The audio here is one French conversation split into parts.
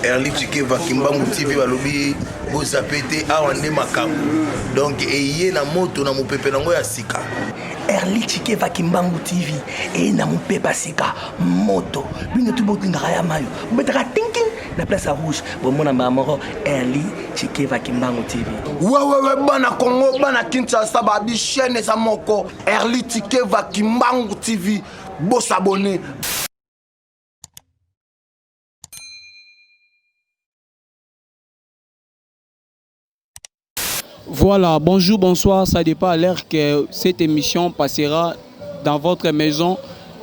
Erli Chikeva Kimbangu TV balobi bozapete awande makambo donc eye na moto na mopepe nango ya sika Erli Chikeva Kimbangu TV et na mopepe sika moto bino tu botinga ya mayo betaka thinking na place rouge bomona mamoro Erli Chikeva Kimbangu TV ouais bana Congo bana Kinshasa ba di chaîne sa moko Erli Chikeva Kimbangu TV bo s'abonner. Voilà, bonjour, bonsoir, ça dépend à l'heure que cette émission passera dans votre maison.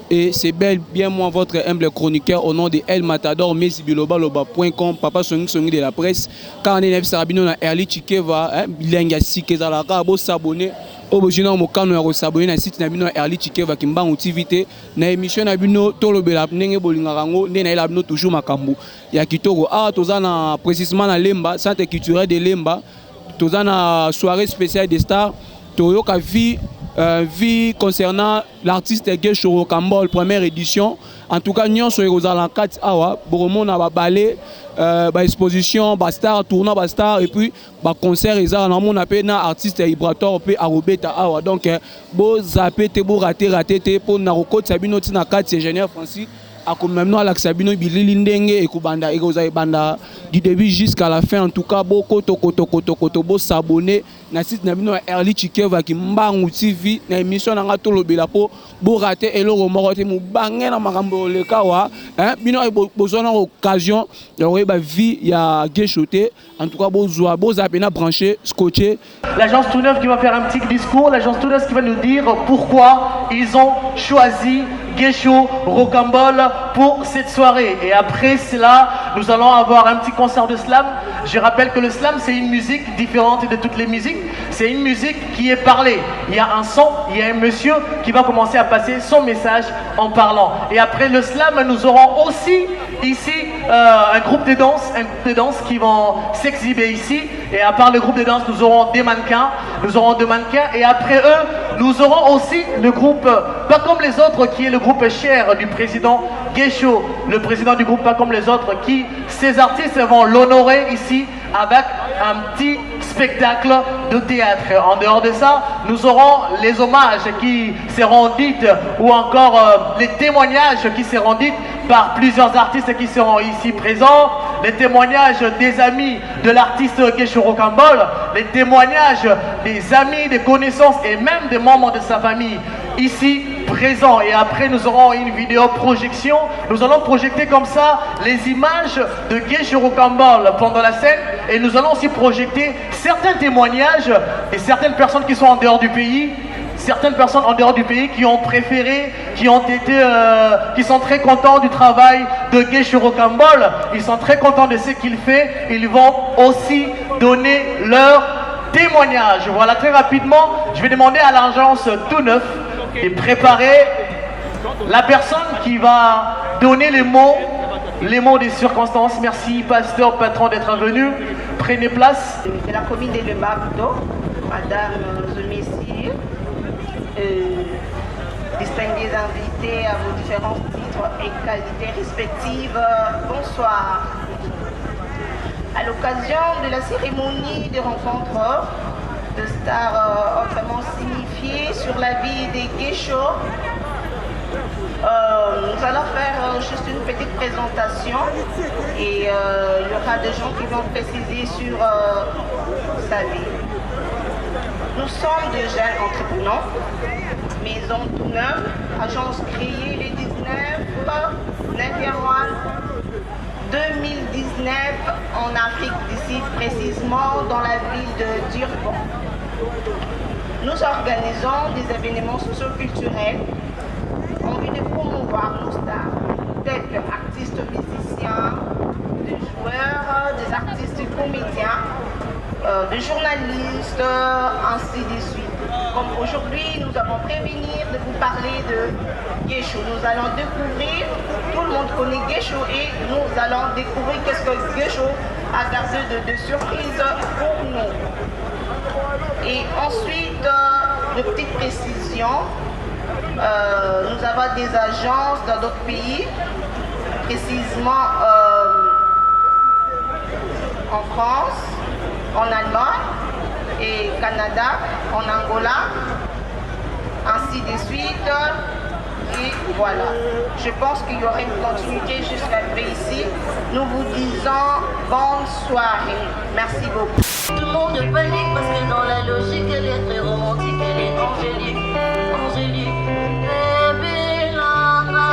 Et c'est bien moi, votre humble chroniqueur au nom de El Matador, mesibilobaloba.com, papa Songi de la presse. Quand on est Sarabino na Erli Chikeva, bilingue Sikeza la rabo s'abonner. Obojina mokano ya s'abonner na site na bino Erli Chikeva Kimbangu TV na émission na bino tolobela ndenge bolinga rango ndena ela bino toujours makambu ya kitoko. Ah tozana précisément na Lemba, centre culturel de Lemba. Toza na soirée spéciale des stars. Toyoka vie concernant l'artiste Gesho Rocambole première édition. En tout cas, nous sommes en 4 awa. Boromon a balé, exposition, star, tournoi, star et puis concert. Ils ont mon appel na artiste Ibrator pe Arobeta awa. Donc, beau zappé, beau raté pour Naroko Sabino Tina 4 c'est génial Francis. Même nous, Sabino Bililindenge et Kubanda et Banda du début jusqu'à la fin. En tout cas, beaucoup de s'abonner na site Nabino Erli Chikeva Kimbangu TV na émission na to lobela po bo rater et le remorote mu bangé na makambo le kawa bino besoin d'occasion ba vie ya Geshoté. En tout cas, bo zapena branché scotché. L'agence Tout Neuf qui va faire un petit discours, l'agence Tout Neuf qui va nous dire pourquoi ils ont choisi Gesho Rocambole pour cette soirée. Et après cela, nous allons avoir un petit concert de slam. Je rappelle que le slam, c'est une musique différente de toutes les musiques. C'est une musique qui est parlée. Il y a un son, il y a un monsieur qui va commencer à passer son message en parlant. Et après le slam, nous aurons aussi ici un groupe de danse qui vont s'exhiber ici. Et à part le groupe de danse, nous aurons des mannequins. Et après eux, nous aurons aussi le groupe Pas Comme Les Autres, qui est le groupe cher du président Gesho, le président du groupe Pas Comme Les Autres, qui, ces artistes vont l'honorer ici avec un petit spectacle de théâtre. En dehors de ça, nous aurons les hommages qui seront dites ou encore les témoignages qui seront dites par plusieurs artistes qui seront ici présents, les témoignages des amis de l'artiste Gesho Rocambole, les témoignages des amis, des connaissances et même des membres de sa famille ici présents. Et après nous aurons une vidéo projection. Nous allons projeter comme ça les images de Gesho Rocambole pendant la scène et nous allons aussi projeter certains témoignages et certaines personnes qui sont en dehors du pays. Certaines personnes en dehors du pays qui ont préféré, qui sont très contents du travail de Gesho Rocambole. Ils sont très contents de ce qu'il fait. Ils vont aussi donner leur témoignage. Voilà, très rapidement, je vais demander à l'agence Tout Neuf de préparer la personne qui va donner les mots des circonstances. Merci, pasteur, patron, d'être venu. Prenez place. De la commune de Lebabdo, Madame Zemessi, distingués invités à vos différents titres et qualités respectives, bonsoir. À l'occasion de la cérémonie de rencontre de stars autrement signifiées sur la vie des Gesho, nous allons faire juste une petite présentation et il y aura des gens qui vont préciser sur sa vie. Nous sommes des jeunes entrepreneurs, Maison Tout Neuf, agence créée le 19 2019 en Afrique d'ici, précisément dans la ville de Durban. Nous organisons des événements socio-culturels en vue de promouvoir nos stars, tels que artistes musiciens, des joueurs, des artistes comédiens, des journalistes, ainsi de suite. Comme aujourd'hui, nous avons prévenir de vous parler de Gesho. Nous allons découvrir, tout le monde connaît Gesho et nous allons découvrir qu'est-ce que Gesho a gardé de surprise pour nous. Et ensuite, de petites précisions, nous avons des agences dans d'autres pays, précisément en France, en Allemagne et Canada, en Angola, ainsi de suite. Et voilà, je pense qu'il y aura une continuité jusqu'après ici. Nous vous disons bonne soirée. Merci beaucoup. Tout le monde panique parce que dans la logique, elle est très romantique, elle est angélique, angélique. Baby, Lana,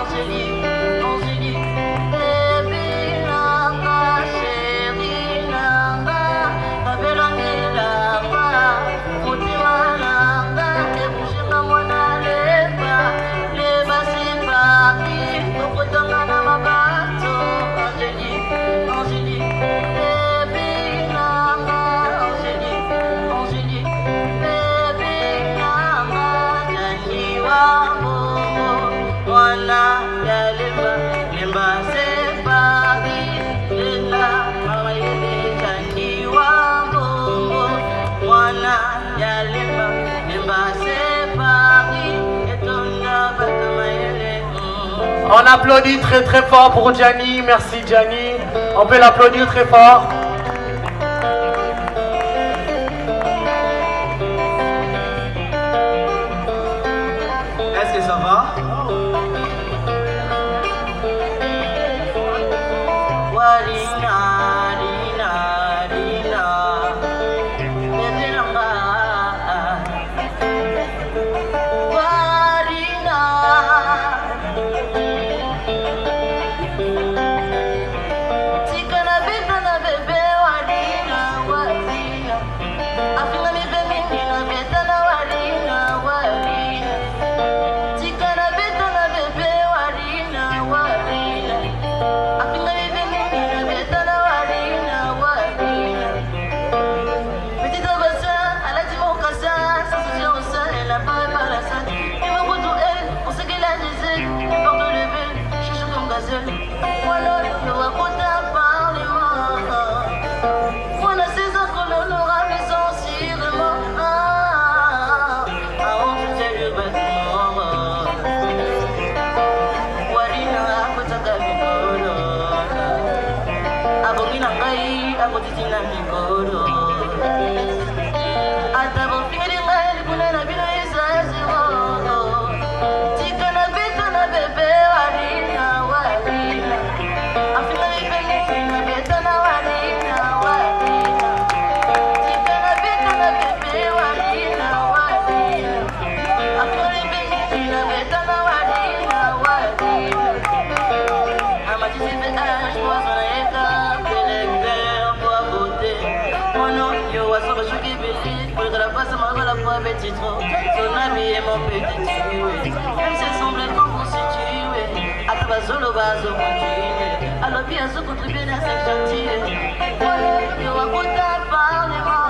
angélique, angélique. Baby, Lana, chérie, Lana, la belle amie, Lana, Moutima, Lana, et bouger comme on a les bas, c'est Paris, au poteau, Lana, ma bateau, angélique, angélique. On applaudit très très fort pour Gianni. Merci Gianni. On peut l'applaudir très fort. Est-ce que ça va? Son ami est mon petit tué. Même si semble comme vous situez. À ta solo base au continuer. Alors bien se contribuer à cette gentille. Yo a conta parlement.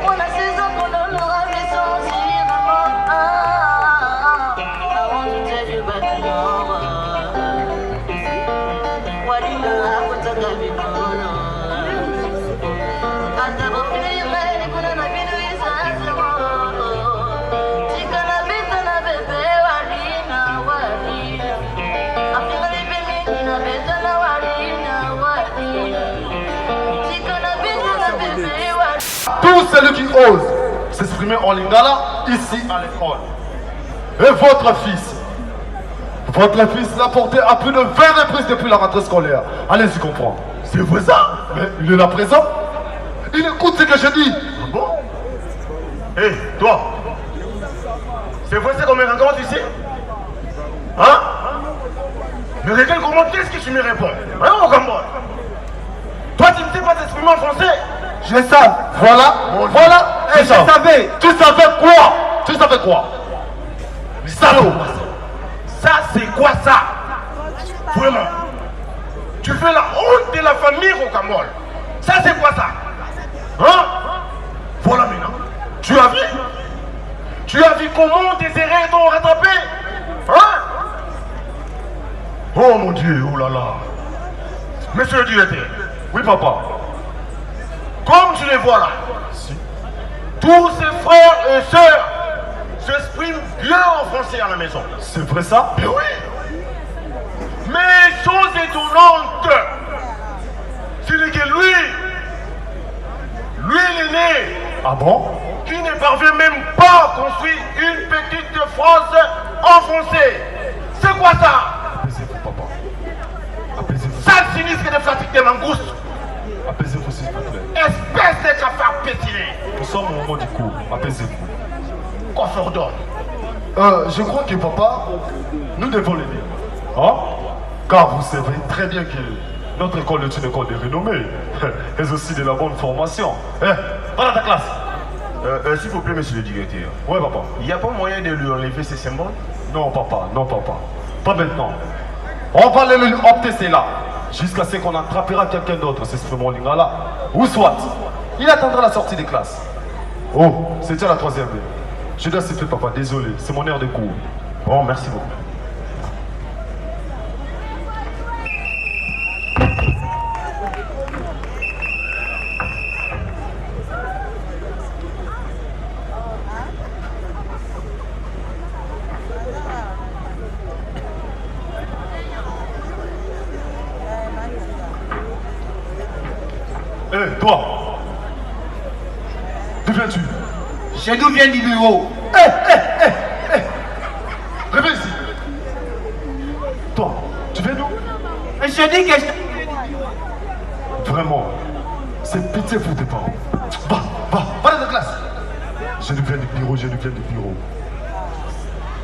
On a 16 ans qu'on l'aura fait sans cinéma. I want to tell you about tomorrow. Wadina a conta gabikono. Ata bo finire kuna na binu. Tout celui qui ose s'exprimer en lingala ici à l'école. Et votre fils l'a porté à plus de 20 reprises depuis la rentrée scolaire. Allez-y comprendre. C'est vrai ça? Mais il est là présent. Il écoute ce que je dis. Ah bon? Hé, toi, c'est vrai ça qu'on me rencontre ici? Hein? Mais regarde comment qu'est-ce que tu me réponds? Hein, au Cambodge? Toi, tu ne sais pas t'exprimer en français? Je sais. Voilà. Bon, voilà. Et je savais. Tu savais quoi? Tu savais quoi? Salaud. Ça, c'est quoi ça? Vraiment. Tu fais la honte de la famille au Cambodge. Ça, c'est quoi ça? Hein? Voilà maintenant. Tu as vu? Tu as vu comment tes erreurs t'ont rattrapé? Hein? Oh mon Dieu, oh là là. Monsieur le directeur. Oui, papa. Comme tu les vois là, tous ses frères et sœurs s'expriment bien en français à la maison. C'est vrai ça? Mais oui. Mais chose étonnante, si Ah bon? Qui ne parvient même pas à construire une petite phrase en français. C'est quoi ça? Apaisez-vous, papa. Apaisez-vous. Ça sinistre de fatigue de mangouste. Apaisez-vous, s'il vous plaît. Espèce de cafard pétilé. Nous sommes au moment du cours. Apaisez-vous. Coffre d'or. Je crois que papa, nous devons l'aider. Hein? Car vous savez très bien que notre école est une école de renommée. Et aussi de la bonne formation. Va dans ta classe. S'il vous plaît, monsieur le directeur. Ouais, papa. Il n'y a pas moyen de lui enlever ces symboles? Non, papa, non, papa. Pas maintenant. On va lui opter cela. Jusqu'à ce qu'on attrapera quelqu'un d'autre, c'est ce lingala. Ou soit, il attendra la sortie des classes. Oh, c'était la 3e. Je dois siffler, papa, désolé, c'est mon heure de cours. Bon, merci beaucoup. Hé, toi! D'où viens-tu? Je d'où viens du bureau. Reviens ici. Toi, tu viens d'où? Je dis que Vraiment, c'est pitié pour tes parents. Va dans ta classe. Je nous viens du bureau.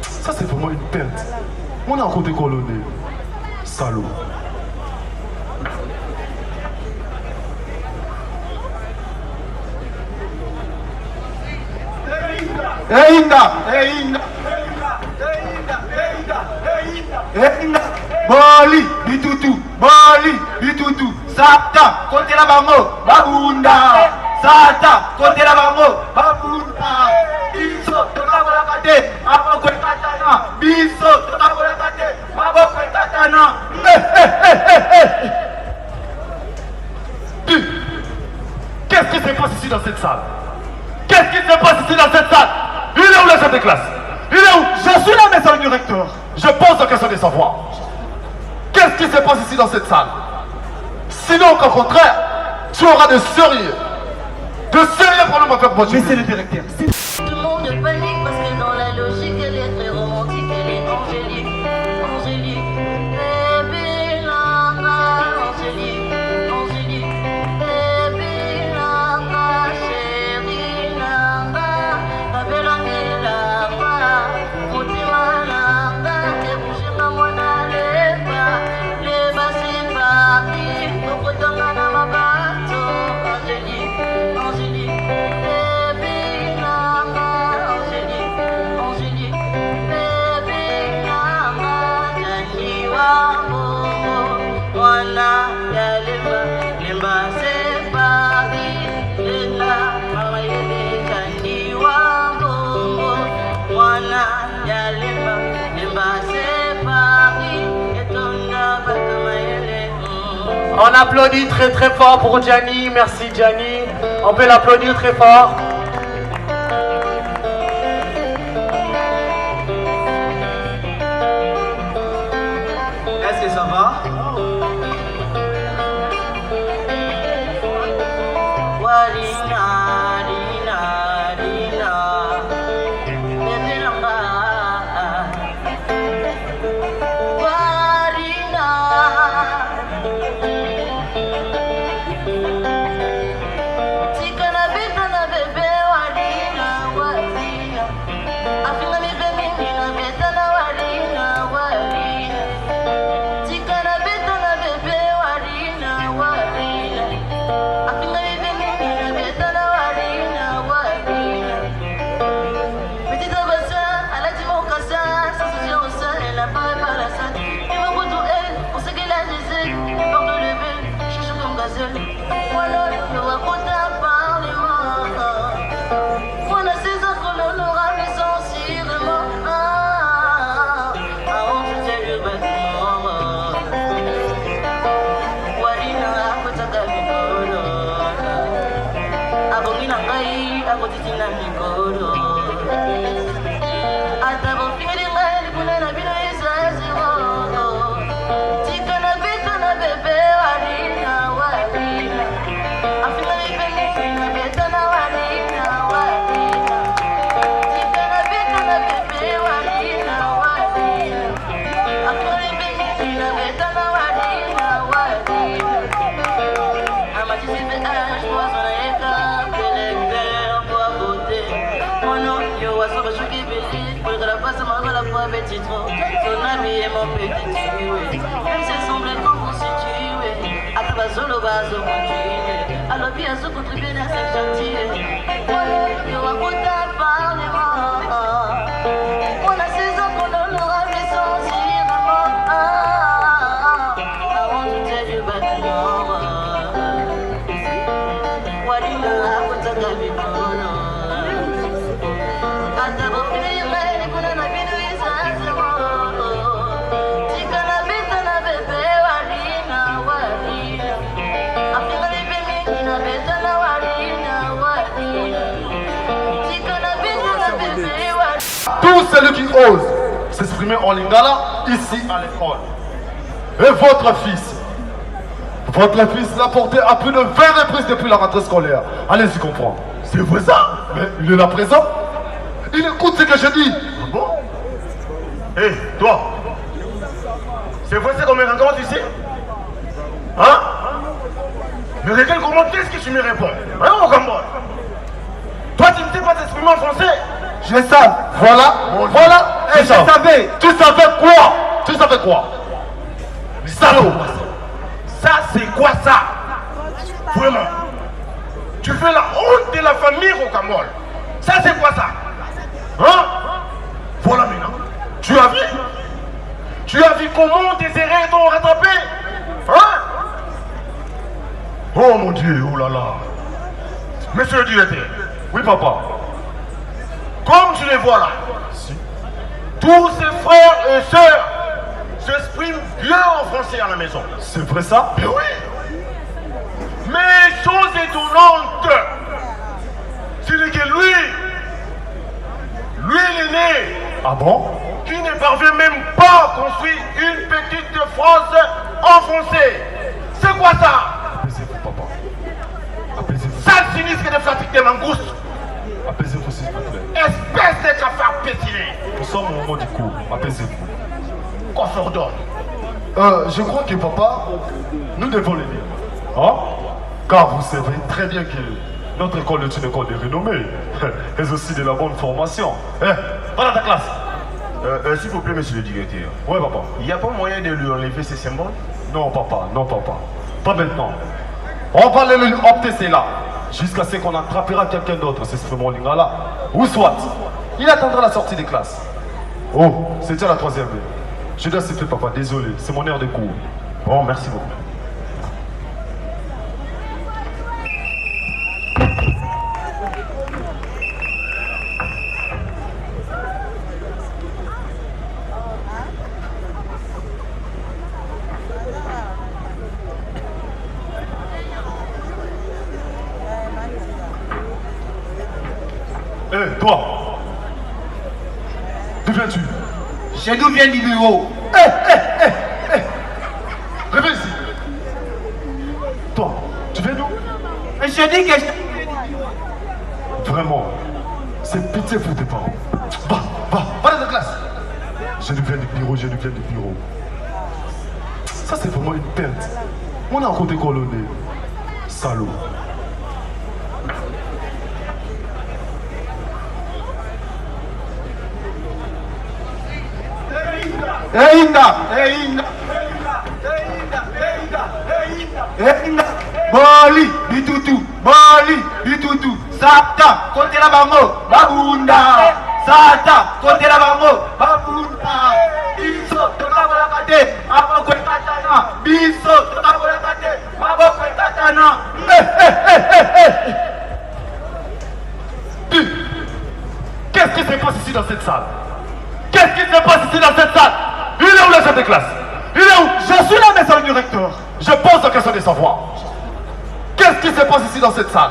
Ça, c'est vraiment une perte. On a encore des colonnés. Salaud. Boli, bitutu, Sata, côté la bango, babunda, Sata, côté la bango, babunda, biso, toka bola kate, aboko katana, biso, toka bola kate, aboko katana. Qu'est-ce qui se passe ici dans cette salle? Qu'est-ce qui se passe ici dans cette salle? Il est où la chef de classe? Il est où? Je suis la maison du recteur. Je pose la question de savoir. Qu'est-ce qui se passe ici dans cette salle? Sinon, au contraire, tu auras de sérieux problèmes à faire pour toi. Monsieur le directeur. Tout le monde panique parce que dans la logique, elle est très romantique, elle est angélique. Angélique, baby, lama, angélique, angélique, baby, lama, chérie, lama, ma belle amie, lama, motima, lama, et bouger ma moine, les bas, c'est Paris, au poteau, ma bateau, angélique, angélique, baby, lama, angélique, angélique, baby, lama, janiwa, momo, mwana, ya lemba, c'est Paris, lela, mama, yele, janiwa, momo, mwana, ya lemba, c'est Paris, et ton abattement, yele, On applaudit très très fort pour Gianni. Merci Gianni. On peut l'applaudir très fort. Est-ce que ça va? Warina, Rina, Rina, baby lamba. Warina, tika na bebe warina, warina. Afinga mi bebe na beta na warina, warina. Tika na bebe warina, warina. Afinga mi bebe na beta na warina, warina. Petite bassin, elle a dit mon cassin, ça se tient au sein, elle a pas la salle. Il me retourne elle, on sait qu'elle a des ailes, elle porte le bel, cherche comme gazelle. Voilà, le raconte un parlement. Voilà ces ans qu'on aura mis sensilement. On se tient le bâtiment. Warina, akotaka mikolo. Abongi na ngai, akotiti na mikolo. Ata bofingeli ngai libula na bino eza zero. Tika na beta na bebe warina, warina. Afinga mipenge na beta na warina, mon petit tué. Même se semble qu'on constitué. À ta base, le base, au continuer. Alors bien se contribuer dans cette chantier. Il va coûter un parlement. On a 16 ans qu'on l'aura mis sans cinéma. Avant tout est du bâtiment. Walina, on t'a gavé mono. Anda bopire, qu'on a la vie de Isazemo. Tika la bête na bébé, Walina, Walina. Après les bébés, na bête na Walina, Walina. Tika la bête na bébé, Walina. Tous celui qui ose s'exprimer en lingala ici à l'école. Et votre fils l'a porté à plus de 20 reprises depuis la rentrée scolaire. Allez-y comprendre. C'est vrai ça? Mais il est là présent. Il écoute ce que je dis. Ah bon? Hé, toi. C'est vrai ça qu'on me rencontre ici? Hein? Mais regarde comment qu'est-ce que tu me réponds? Hein, au Cambodge? Toi, tu ne sais pas t'exprimer en français? Je sais. Voilà, voilà. Et je savais. Tu savais quoi? Tu savais quoi? Salaud. Ça, c'est quoi ça? Vraiment. Tu fais la honte de la famille au Cambodge. Ça, c'est quoi ça? Hein? Voilà maintenant. Tu as vu? Tu as vu comment tes erreurs t'ont rattrapé? Hein? Oh mon Dieu, oh là là. Monsieur le directeur. Oui, papa. Comme tu les vois là, tous ses frères et sœurs s'expriment bien en français à la maison. C'est vrai ça? Mais oui. Mais chose étonnante, c'est que lui il est né. Ah bon? Qui ne parvient même pas à construire une petite phrase en français. C'est quoi ça? Apaisez-vous, papa. Apaisez-vous. Ça sinistre de fatigue des mangoustes. Apaisez-vous, s'il vous plaît. Espèce de cafard pétilé. Nous sommes au moment du cours. Apaisez-vous. Qu'on s'ordonne. Je crois que papa, nous devons le dire. Hein? Car vous savez très bien que notre école est une école de renommée. Et aussi de la bonne formation. Va dans ta classe. S'il vous plaît, monsieur le directeur. Ouais, papa. Il n'y a pas moyen de lui enlever ces symboles? Non, papa, non, papa. Pas maintenant. On va lui opter cela. Jusqu'à ce qu'on attrapera quelqu'un d'autre, c'est ce moment-là. Ou soit, il attendra la sortie des classes. Oh, c'était la troisième. Je dois siffler, papa, désolé, c'est mon heure de cours. Bon, merci beaucoup. Hé, toi! D'où viens-tu? Je d'où viens du bureau. Réveille ici. Toi, tu viens d'où? Je dis que Vraiment, c'est pitié pour tes parents. Va dans ta classe. Je nous viens du bureau. Ça, c'est vraiment une perte. On a encore décolonné. Salaud. Boli, bitutu, Sata, côté la bango, babunda, Sata, côté la bango, babunda, Biso, toka bola kate, maboko katana, Biso, toka bola kate, maboko katana. Qu'est-ce qui se passe ici dans cette salle? Qu'est-ce qui se passe ici dans cette salle? Il est où le chef de classe? Il est où? Je suis là, monsieur le directeur. Je pose la question de savoir. Qu'est-ce qui se passe ici dans cette salle?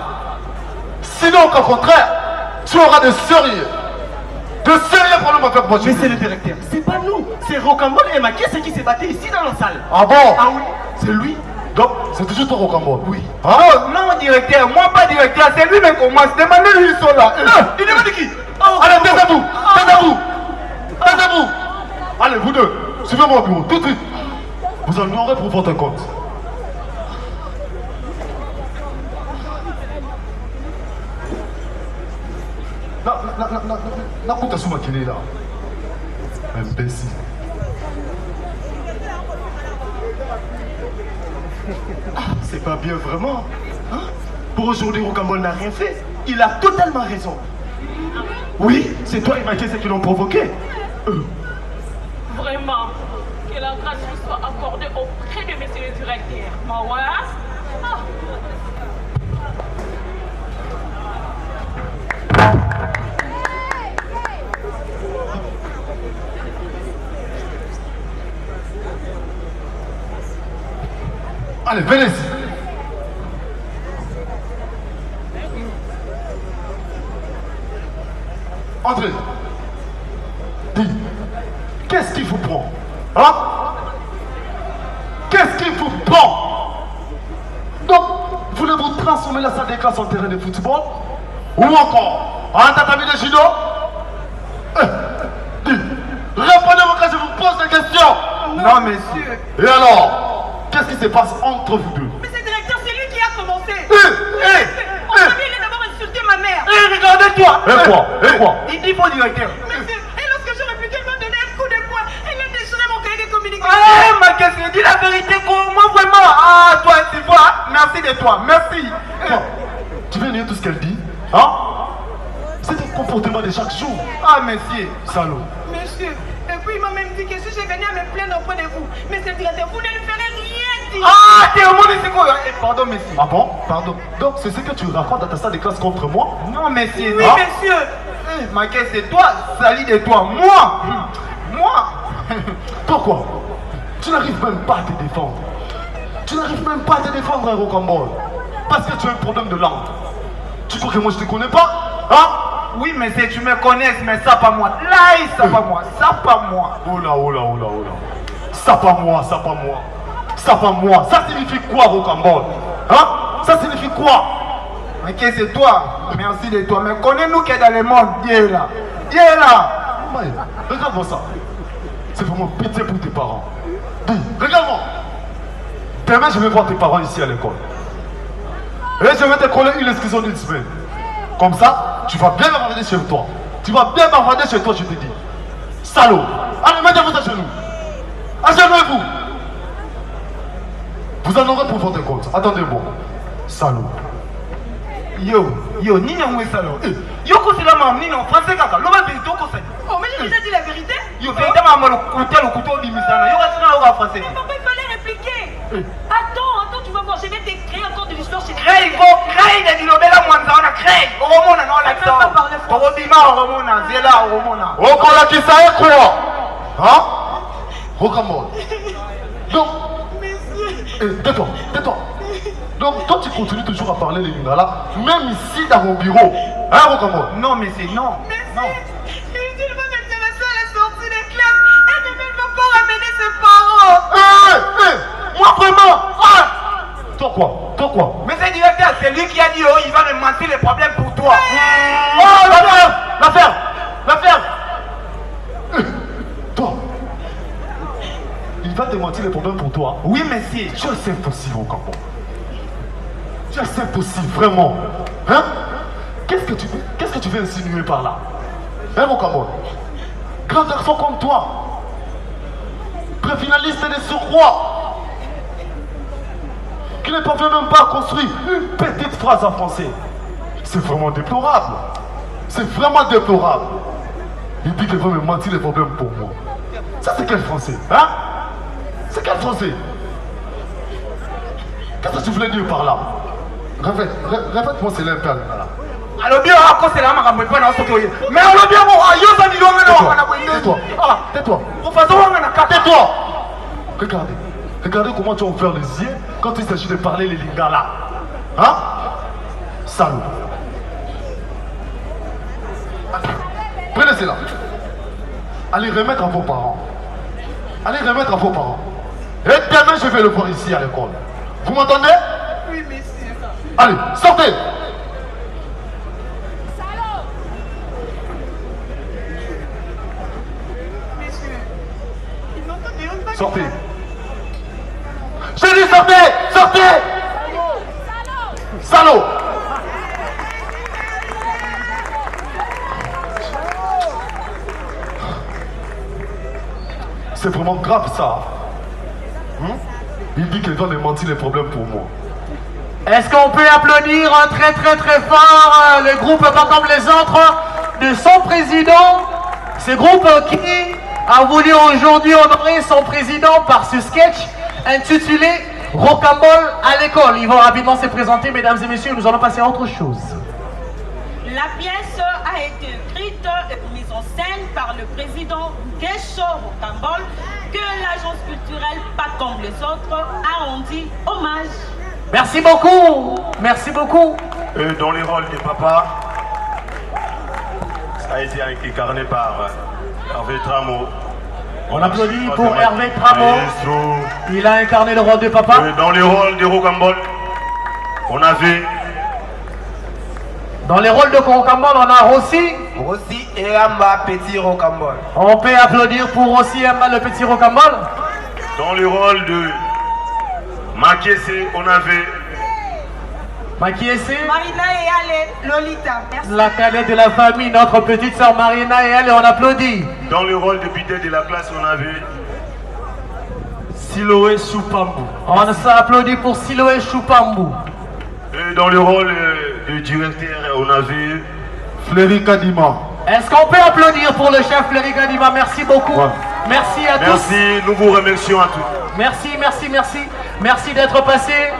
Sinon, qu'au contraire, tu auras de sérieux problèmes avec moi. Monsieur le directeur, c'est pas nous, c'est Rocambole et Maquet qui s'est battu ici dans la salle. Ah bon? Ah oui, c'est lui. Donc, c'est toujours toi Rocambole? Oui. Hein? Oh, non, directeur, moi pas directeur, c'est lui même commence. Demandez-lui, ils sont là. Il demande qui? Allez, taisez-vous. Allez, vous deux, suivez-moi au bureau, tout de suite. Vous en aurez pour votre compte. Nakuta suma kile là. Imbécile. Ah, c'est pas bien vraiment. Hein? Pour aujourd'hui, Rocambole n'a rien fait. Il a totalement raison. Oui, c'est toi et Maquet qui l'ont provoqué. Vraiment, que la grâce vous soit accordée auprès de messieurs les directeurs. Ah ouais? Ah. Allez, venez ici. André, dis, qu'est-ce qu'il vous prend? Hein? Qu'est-ce qu'il vous prend? Donc, voulez-vous transformer la salle des classes en terrain de football? Ou encore en tatami de judo? Dis, répondez-moi quand je vous pose des questions. Non, monsieur. Et alors, qu'est-ce qui se passe entre vous deux? Monsieur le directeur, c'est lui qui a commencé. On a d'abord insulté ma mère. Regardez-toi. Et quoi? Et quoi? Il dit faux directeur. Monsieur, et lorsque je répliquais, il m'a donné un coup de poing. Il a déchiré mon cahier de communication. Ah, ma question, dis la vérité, moi vraiment. Ah, toi, tu vois, merci de toi, merci. Toi, tu veux nier tout ce qu'elle dit? Hein? C'est un comportement de chaque jour. Ah, monsieur. Salaud. Monsieur, et puis il m'a même dit que si je venais à me plaindre auprès de vous, monsieur le directeur, vous ne lui ferez rien dire. Ah, t'es au monde ici quoi? Pardon, monsieur. Ah bon? Pardon. Donc c'est ce que tu racontes dans ta salle de classe contre moi? Non, monsieur. Oui, non. monsieur. Ma question, c'est toi, sali de toi. Moi. Pourquoi? Tu n'arrives même pas à te défendre. Tu n'arrives même pas à te défendre, un Rocambole. Parce que tu as un problème de langue. Tu crois que moi je te connais pas? Hein? Oui, monsieur, tu me connais, mais ça pas moi. Là, ça pas moi. Ça pas moi. Oh là, oh là, oh là, oh là. Ça pas moi, ça pas moi. Ça pas moi. Ça signifie quoi, Rocambole? Hein? Ça signifie quoi? Mais qu'est-ce que c'est toi? Merci de toi. Mais connais-nous qui est dans le monde. Viens là. Viens là. Ouais, regarde-moi ça. C'est vraiment pitié pour tes parents. Dis, regarde-moi. Demain, je vais voir tes parents ici à l'école. Et je vais te coller une exclusion d'une semaine. Comme ça, tu vas bien m'avancer chez toi. Tu vas bien m'avancer chez toi, je te dis. Salaud. Allez, mettez-vous à genoux. Agenouillez-vous. Vous en aurez pour votre compte. Attendez-moi. Salaud. Yo, ni non est salaud. Yo, c'est la maman, ni non, français kaka. L'homme a vérité, quoi c'est? Oh, mais je vous ai dit la vérité. Yo, vérité, maman, le couteau d'Imisana. Yo, c'est là, français. Mais papa, il fallait répliquer. Attends, tu vas voir, je vais t'écrire encore de l'histoire. Crée, il dit l'obéla, moi, on a créé. Au roman, on a l'accent. Au robima, au roman, Zéla, au roman. Oh, qu'on a qui ça est quoi? Hein? Rocambole. Donc, tais-toi, tais-toi. Donc, toi, tu continues toujours à parler les lingala, même ici dans mon bureau. Hein, Rocambole? Non, mais c'est non. Non. Il va m'intéresser à la sortie des classes et ne même pas ramener ses parents. Moi, vraiment? Toi quoi? Toi quoi? Mais c'est directeur, c'est lui qui a dit, oh, il va me mentir les problèmes pour toi. Oh, l'affaire. Toi. Il va te mentir les problèmes pour toi. Oui, monsieur. Tu es impossible, Rocambole. Tu es impossible, vraiment. Hein? Qu'est-ce que tu veux insinuer par là? Hein, Rocambole? Grand garçon comme toi, préfinaliste des surcroît, qui ne parvient même pas à construire une petite phrase en français. C'est vraiment déplorable. C'est vraiment déplorable. Il dit qu'il va me mentir les problèmes pour moi. Ça, c'est quel français? Hein? C'est quel français? Qu'est-ce que tu voulais dire par là? Répète-moi, c'est l'impair là. Alors bien, à cause de la maman, pas dans ce que mais alors bien, yo, ça dit, tais-toi. Tais-toi. Tais-toi. Regardez comment tu as ouvert les yeux quand il s'agit de parler les lingala. Hein? Salaud. Prenez cela. Allez remettre à vos parents. Et demain, je vais le voir ici à l'école. Vous m'entendez? Oui, monsieur. Allez, sortez. Sortez. J'ai dit sortez. Salaud. C'est vraiment grave ça. Il dit qu'il doit démentir les problèmes pour moi. Est-ce qu'on peut applaudir très très très fort le groupe pas comme les autres de son président, ce groupe qui a voulu aujourd'hui honorer son président par ce sketch intitulé Rocambole à l'école. Ils vont rapidement se présenter, mesdames et messieurs, nous allons passer à autre chose. La pièce a été écrite et mise en scène par le président Guécho Rocambole que l'agence culturelle Pas comme les autres a rendu hommage. Merci beaucoup, merci beaucoup. Dans les rôles des papas, ça a été incarné par Hervé Tramo. On applaudit pour Hervé Tramo. Il a incarné le rôle de papa. Dans les rôles de Rocambole, on avait... Dans les rôles de Rocambole, on a Rossi. Rossi et Amba Petit Rocambole. On peut applaudir pour Rossi et Amba le Petit Rocambole. Dans le rôle de Makiese, on avait... Makiese. Marina et Ale, Lolita. Merci. La cadette de la famille, notre petite soeur Marina et elle, on applaudit. Dans le rôle de bidet de la classe, on avait... Siloé Choupambou. On s'applaudit pour Siloé Choupambou. Et dans le rôle de directeur, on avait... Fleury Kadima. Est-ce qu'on peut applaudir pour le chef Fleury Kadima? Merci beaucoup. Ouais. Merci à tous. Merci, nous vous remercions à tous. Merci, merci, merci. Merci d'être passé.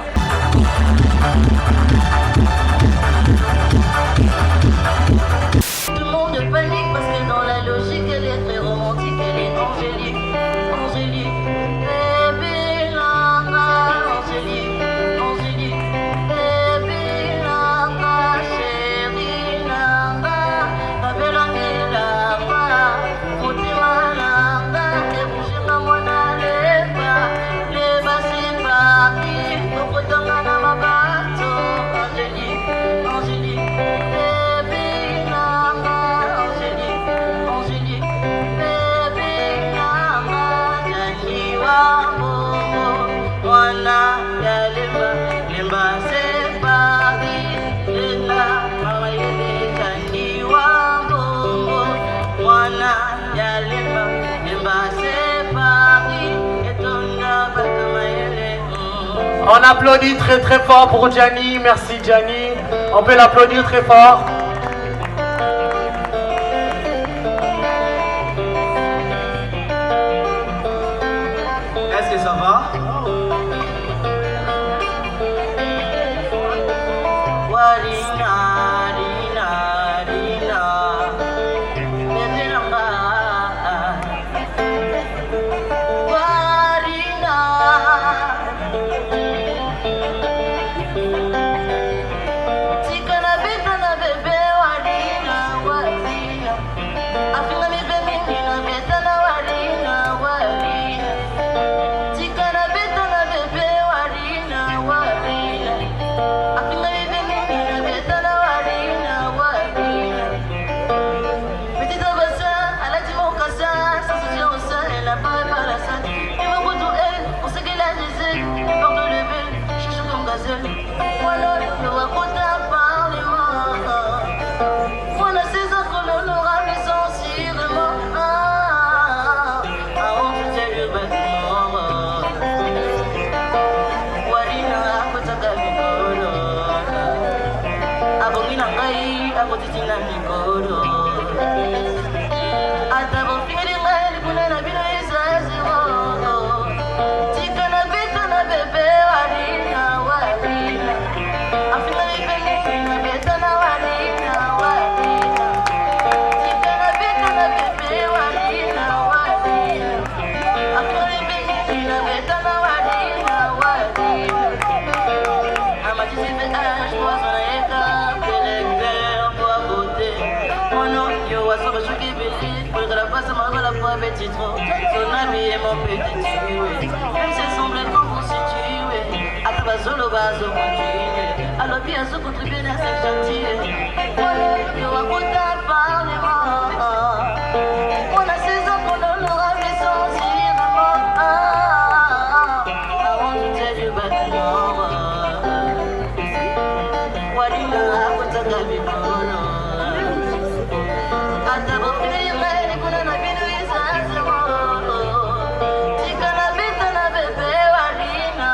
Tout le monde panique parce que dans la logique, elle est très romantique, elle est angélique. Angélique. Baby Lana, Angélique. Angélique. Baby Lana, chérie Lana. Ma belle amie Lana. Motima Lana. Et bouger ma moine les bas c'est Paris. Au bout d'un an, ma bateau. Angélique. Angélique. On applaudit très très fort pour Gianni. Merci Gianni. On peut l'applaudir très fort. Est-ce que ça va? Son ami est mon petit tué. Même s'il semble qu'on vous situe. À ta base, le bas, au continue. Alors, bien sûr, contribuer à cette gentille. Voilà, il y aura beaucoup de parlement. On a 16 ans qu'on l'aura fait sans cinéma. Avant tout est du bâtiment. Walina, à côté de la vie. À ta base, Tika na bita na bebe walina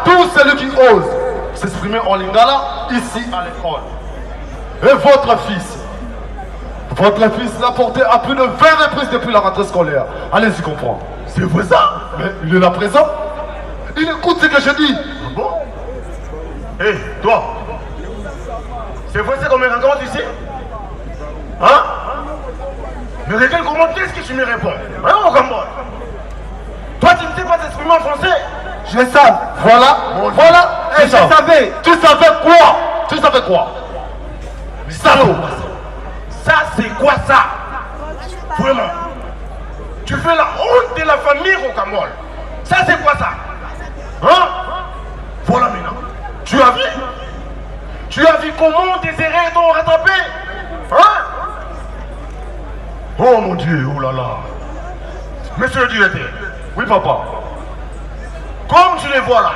Tous celui qui ose s'exprimer en lingala ici à l'école. Et votre fils l'a porté à plus de 20 reprises depuis la rentrée scolaire. Allez-y comprendre. C'est vrai ça? Mais il est là présent. Il écoute ce que je dis. Ah bon? Hé, toi, c'est vrai ça qu'on me rencontre ici? Hein? Mais regarde comment qu'est-ce que tu me réponds? Hein, au Cambodge? Toi, tu ne sais pas t'exprimer en français? Je sais. Voilà. Et je savais. Tu savais quoi? Tu savais quoi? Salaud. Ça, c'est quoi ça? Vraiment? Tu fais la honte de la famille au Cambodge. Ça, c'est quoi ça? Hein? Voilà maintenant. Tu as vu comment tes erreurs t'ont rattrapé? Hein? Oh mon Dieu, oh là là. Monsieur le directeur. Oui, papa. Comme tu les vois là,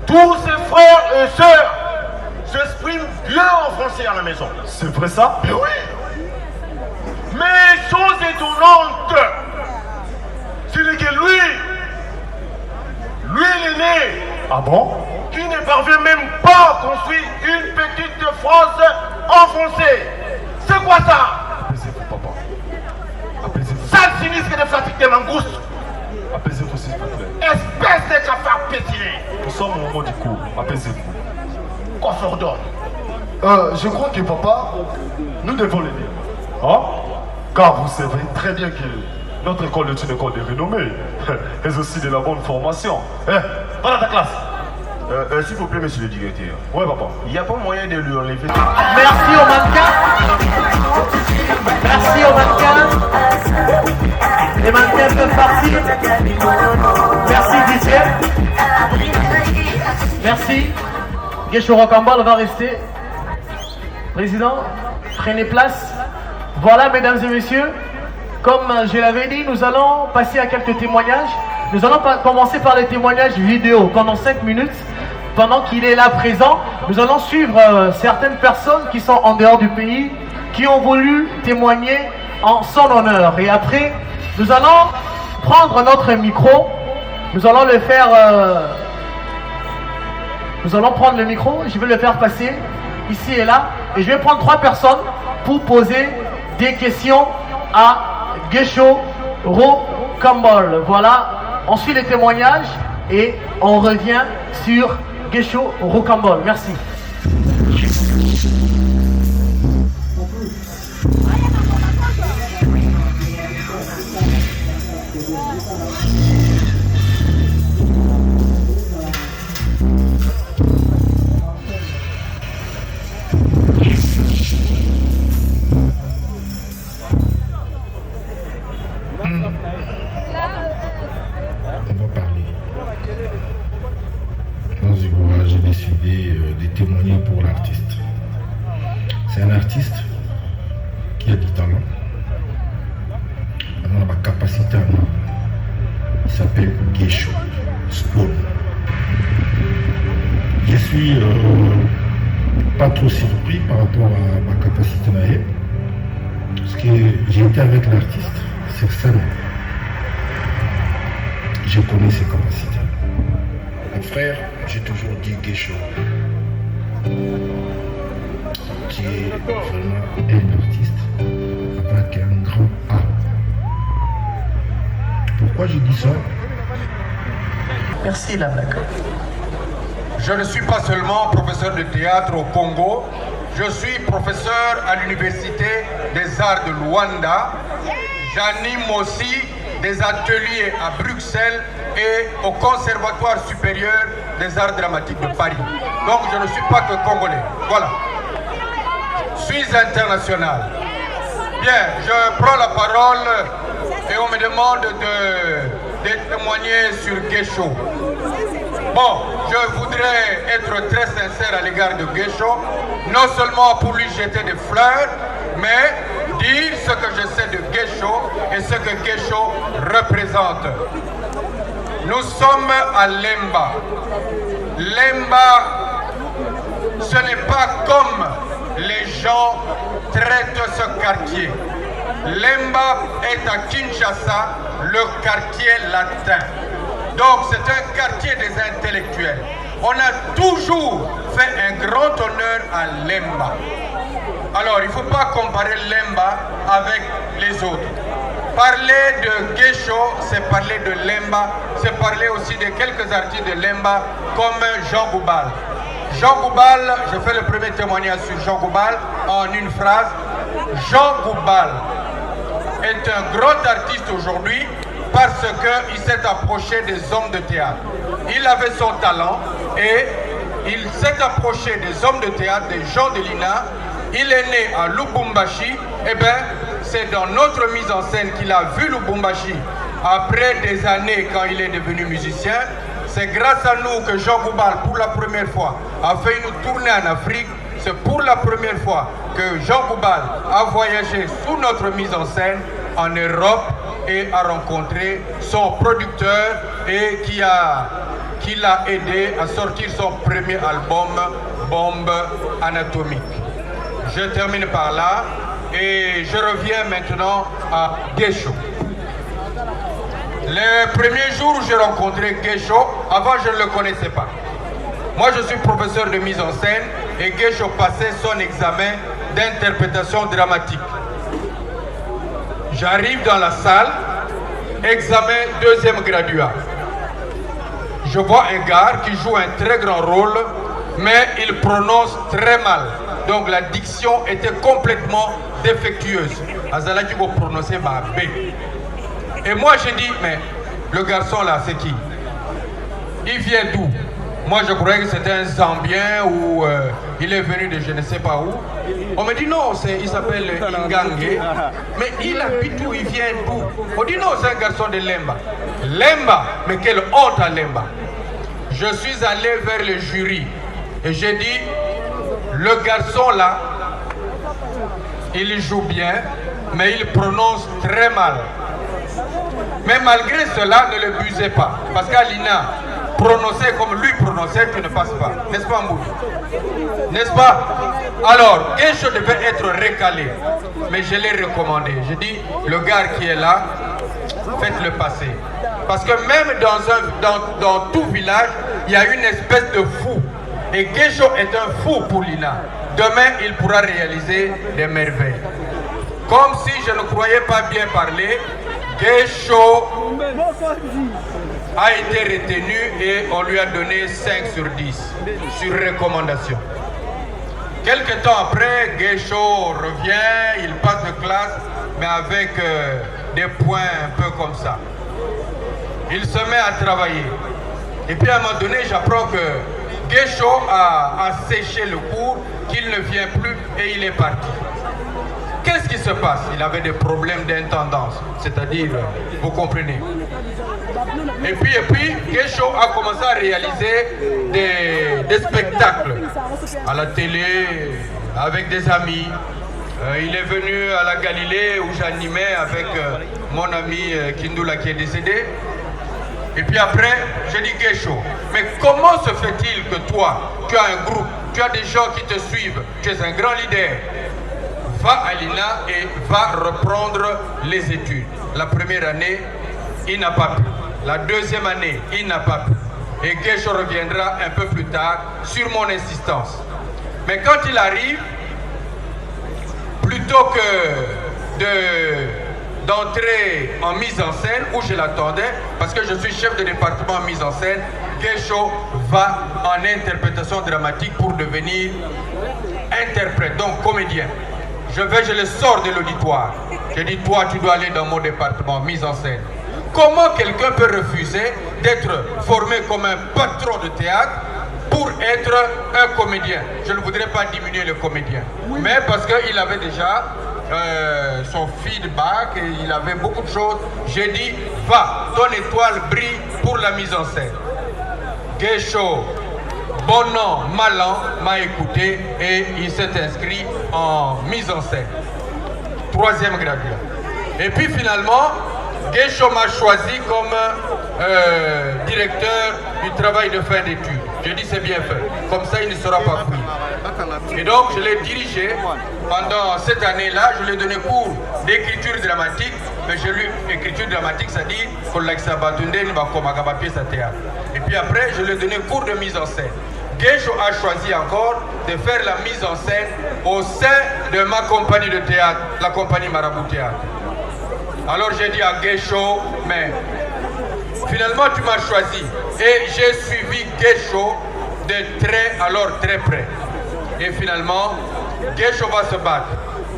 tous ses frères et sœurs s'expriment bien en français à la maison. C'est vrai ça? Mais oui. Mais chose étonnante, c'est que lui il est né. Ah bon? Qui ne parvient même pas à construire une petite phrase en français. C'est quoi ça? Apaisez-vous, papa. Apaisez-vous. Ça sinistre de fatigue de langoustes. Apaisez-vous, s'il vous plaît. Espèce de cafard pétilé. Nous sommes au moment du cours. Apaisez-vous. Qu'on s'ordonne. Je crois que papa, nous devons l'aider. Hein? Car vous savez très bien que notre école est une école de renommée. Et aussi de la bonne formation. Va dans ta classe. S'il vous plaît, monsieur le directeur. Ouais, papa. Il n'y a pas moyen de lui enlever. Merci au mannequin. Merci au mannequin. Les mannequins peuvent partir. Merci Didier. Merci. Guécho Rocambole va rester. Président, prenez place. Voilà, mesdames et messieurs, comme je l'avais dit, nous allons passer à quelques témoignages. Nous allons commencer par les témoignages vidéo pendant 5 minutes. Pendant qu'il est là présent, nous allons suivre certaines personnes qui sont en dehors du pays, qui ont voulu témoigner en son honneur. Et après, nous allons prendre notre micro, nous allons le faire... nous allons prendre le micro, je vais le faire passer ici et là. Et je vais prendre 3 personnes pour poser des questions à Guécho Rocambole. Voilà, on suit les témoignages et on revient sur Guécho Rocambole. Merci. J'ai décidé de témoigner pour l'artiste. C'est un artiste qui a du talent. On a ma capacité à moi. Il s'appelle Guécho Spawn. Je suis pas trop surpris par rapport à ma capacité à elle. Parce que j'ai été avec l'artiste sur scène. Je connais ses capacités. Mon frère, j'ai toujours dit Guécho. Tu es vraiment un artiste avec un grand A. Pourquoi je dis ça? Merci, la blague. Je ne suis pas seulement professeur de théâtre au Congo, je suis professeur à l'Université des Arts de Luanda. J'anime aussi des ateliers à Bruxelles et au Conservatoire supérieur des arts dramatiques de Paris. Donc je ne suis pas que congolais. Voilà. Je suis international. Bien, je prends la parole et on me demande de témoigner sur Guécho. Bon, je voudrais être très sincère à l'égard de Guécho, non seulement pour lui jeter des fleurs, mais dire ce que je sais de Guécho et ce que Guécho représente. Nous sommes à Lemba. Lemba, ce n'est pas comme les gens traitent ce quartier. Lemba est à Kinshasa, le quartier latin. Donc c'est un quartier des intellectuels. On a toujours fait un grand honneur à Lemba. Alors il ne faut pas comparer Lemba avec les autres. Parler de Guécho, c'est parler de Lemba, c'est parler aussi de quelques artistes de Lemba comme Jean Goubal. Jean Goubal, je fais le premier témoignage sur Jean Goubal en une phrase. Jean Goubal est un grand artiste aujourd'hui parce qu'il s'est approché des hommes de théâtre. Il avait son talent et il s'est approché des hommes de théâtre, des gens de l'INA. Il est né à Lubumbashi. Eh bien, c'est dans notre mise en scène qu'il a vu Lubumbashi après des années quand il est devenu musicien. C'est grâce à nous que Jean Goubal, pour la première fois, a fait une tournée en Afrique. C'est pour la première fois que Jean Goubal a voyagé sous notre mise en scène en Europe et a rencontré son producteur et qui l'a aidé à sortir son premier album, Bombe Anatomique. Je termine par là et je reviens maintenant à Guécho. Le premier jour où j'ai rencontré Guécho, avant je ne le connaissais pas. Moi je suis professeur de mise en scène et Guécho passait son examen d'interprétation dramatique. J'arrive dans la salle, examen deuxième graduat. Je vois un gars qui joue un très grand rôle, mais il prononce très mal. Donc la diction était complètement défectueuse. Azalaki va prononcer ma B. Et moi j'ai dit, mais le garçon là c'est qui? Il vient d'où? Moi je croyais que c'était un Zambien ou il est venu de je ne sais pas où. On me dit non, il s'appelle Ingangue. Mais il habite où? Il vient d'où? On dit non, c'est un garçon de Lemba. Lemba? Mais quelle honte à Lemba. Je suis allé vers le jury et j'ai dit, le garçon là, il joue bien, mais il prononce très mal. Mais malgré cela, ne le busez pas. Parce qu'à l'INA, prononcer comme lui prononçait, tu ne passes pas. N'est-ce pas, Mouli? N'est-ce pas? Alors, Guécho devait être recalé. Mais je l'ai recommandé. J'ai dit, le gars qui est là, faites-le passer. Parce que même dans tout village, il y a une espèce de fou. Et Guécho est un fou pour l'INA. Demain, il pourra réaliser des merveilles. Comme si je ne croyais pas bien parler, Guécho a été retenu et on lui a donné 5 sur 10 sur recommandation. Quelque temps après, Guécho revient, il passe de classe, mais avec des points un peu comme ça. Il se met à travailler. Et puis à un moment donné, j'apprends que Guécho a séché le cours, qu'il ne vient plus et il est parti. Qu'est-ce qui se passe? Il avait des problèmes d'intendance, c'est-à-dire, vous comprenez. Et puis, Guécho a commencé à réaliser des spectacles à la télé, avec des amis. Il est venu à la Galilée où j'animais avec mon ami Kindoula qui est décédé. Et puis après, j'ai dit Guécho, mais comment se fait-il que toi, tu as un groupe, tu as des gens qui te suivent, tu es un grand leader? Va à l'INA et va reprendre les études. La première année, il n'a pas pu. La deuxième année, il n'a pas pu. Et Guécho reviendra un peu plus tard sur mon insistance. Mais quand il arrive, plutôt que d'entrer en mise en scène, où je l'attendais, parce que je suis chef de département en mise en scène, Guécho va en interprétation dramatique pour devenir interprète, donc comédien. Je le sors de l'auditoire. Je dis, toi, tu dois aller dans mon département, mise en scène. Comment quelqu'un peut refuser d'être formé comme un patron de théâtre pour être un comédien? Je ne voudrais pas diminuer le comédien, mais parce qu'il avait déjà son feedback et il avait beaucoup de choses. J'ai dit, va, ton étoile brille pour la mise en scène. Guécho, bon an, mal an, m'a écouté et il s'est inscrit en mise en scène. 3e graduat. Et puis finalement, Guécho m'a choisi comme directeur du travail de fin d'études. Je dis c'est bien fait. Comme ça, il ne sera pas fouillé. Et donc, je l'ai dirigé pendant cette année-là. Je lui ai donné cours d'écriture dramatique. Mais j'ai lu écriture dramatique, ça dit qu'on l'a pièce à théâtre. Et puis après, je lui ai donné cours de mise en scène. Guécho a choisi encore de faire la mise en scène au sein de ma compagnie de théâtre, la compagnie Marabout Théâtre. Alors j'ai dit à Guécho, mais finalement tu m'as choisi. Et j'ai suivi Guécho de très près. Et finalement, Guécho va se battre.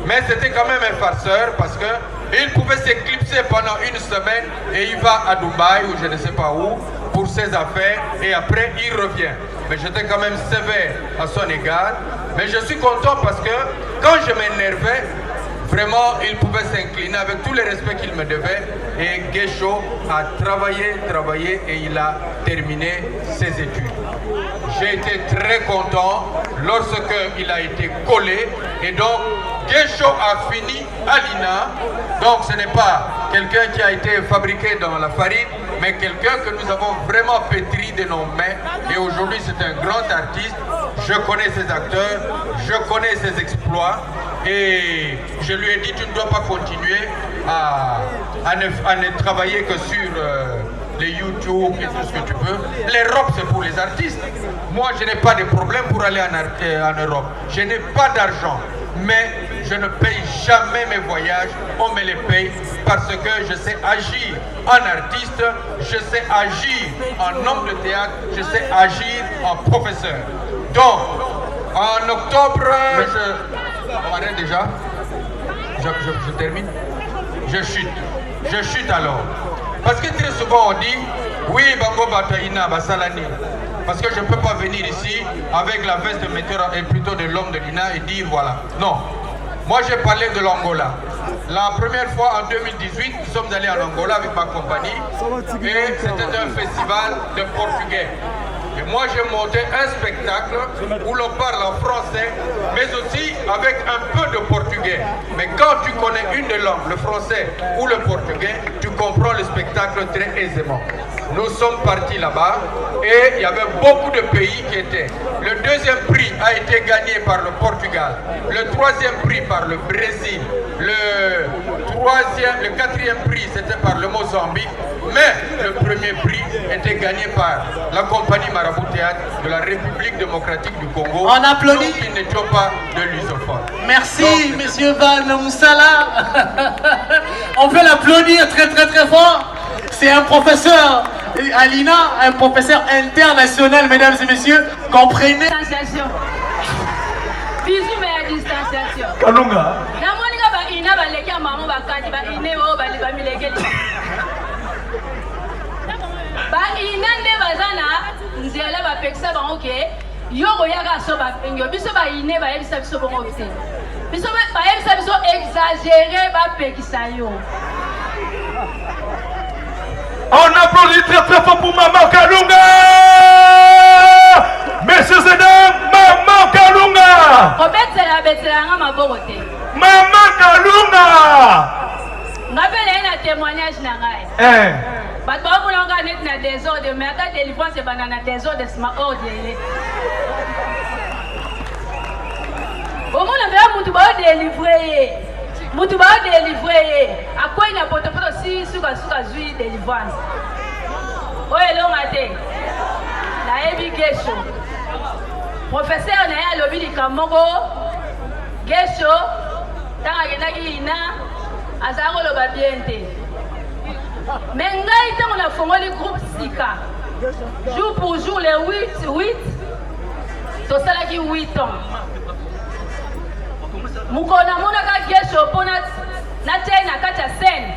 Mais c'était quand même un farceur parce que il pouvait s'éclipser pendant une semaine et il va à Dubaï ou je ne sais pas où pour ses affaires et après il revient. Mais j'étais quand même sévère à son égard. Mais je suis content parce que quand je m'énervais, vraiment il pouvait s'incliner avec tout le respect qu'il me devait. Et Guécho a travaillé et il a terminé ses études. J'ai été très content lorsqu'il a été collé et donc Guécho a fini à l'INA. Donc ce n'est pas quelqu'un qui a été fabriqué dans la farine, mais quelqu'un que nous avons vraiment pétri de nos mains. Et aujourd'hui c'est un grand artiste. Je connais ses acteurs, je connais ses exploits. Et je lui ai dit, tu ne dois pas continuer à ne travailler que sur les YouTube et tout ce que tu veux. L'Europe, c'est pour les artistes. Moi, je n'ai pas de problème pour aller en Europe. Je n'ai pas d'argent. Mais je ne paye jamais mes voyages. On me les paye parce que je sais agir en artiste, je sais agir en homme de théâtre, je sais agir en professeur. Donc, en octobre, on arrête déjà. Je termine. Je chute alors. Parce que très souvent on dit, oui, Bango Bataïna, Basalani. Parce que je ne peux pas venir ici avec la veste de metteur et plutôt de l'homme de l'INA et dire voilà. Non. Moi j'ai parlé de l'Angola. La première fois en 2018, nous sommes allés en Angola avec ma compagnie et c'était un festival de portugais. Et moi j'ai monté un spectacle où l'on parle en français, mais aussi avec un peu de portugais. Mais quand tu connais une des langues, le français ou le portugais, tu comprends le spectacle très aisément. Nous sommes partis là-bas et il y avait beaucoup de pays qui étaient. Le deuxième prix a été gagné par le Portugal, le troisième prix par le Brésil, le quatrième prix c'était par le Mozambique, mais le premier prix était gagné par la compagnie Marabout Théâtre de la République démocratique du Congo. On applaudit. Donc ils n'étaient pas de lusophone. Merci, monsieur Van Moussala. On peut l'applaudir très fort. C'est un professeur à l'INA, un professeur international, mesdames et messieurs. Comprenez. Distanciation. Bisous, mais à distanciation. Kalunga. Inande bazana nzela bapekisa bango ke yoko yaka so bapengo biso ba ine ba yebisa biso bongo te biso ba yebisa biso exagérer bapekisa yo. On applaudit très fort pour Maman Kalunga. Messieurs et dames, Maman Kalunga. Betela nga maboko te. Maman Kalunga. Ngapela na témoignage na ngai. Bato bakolanga net na désordre, mais aka délivrance ebanda na désordre sima ordre ele. Omona mbela mutu baodélivre ye. Mutu baodélivre ye. Akwei na potopoto si suka zwi délivrance. Oyo elonga te. Nayebi Guécho. Professeur na ye alobi likambo moko. Guécho ntango akendaki ina azala koloba bien te. Mais ngai ntango nafongoli groupe Sika jour pour jour les 8 tosalaki 8 ans mokolo namonaka Guécho mpo natyai na kati ya scène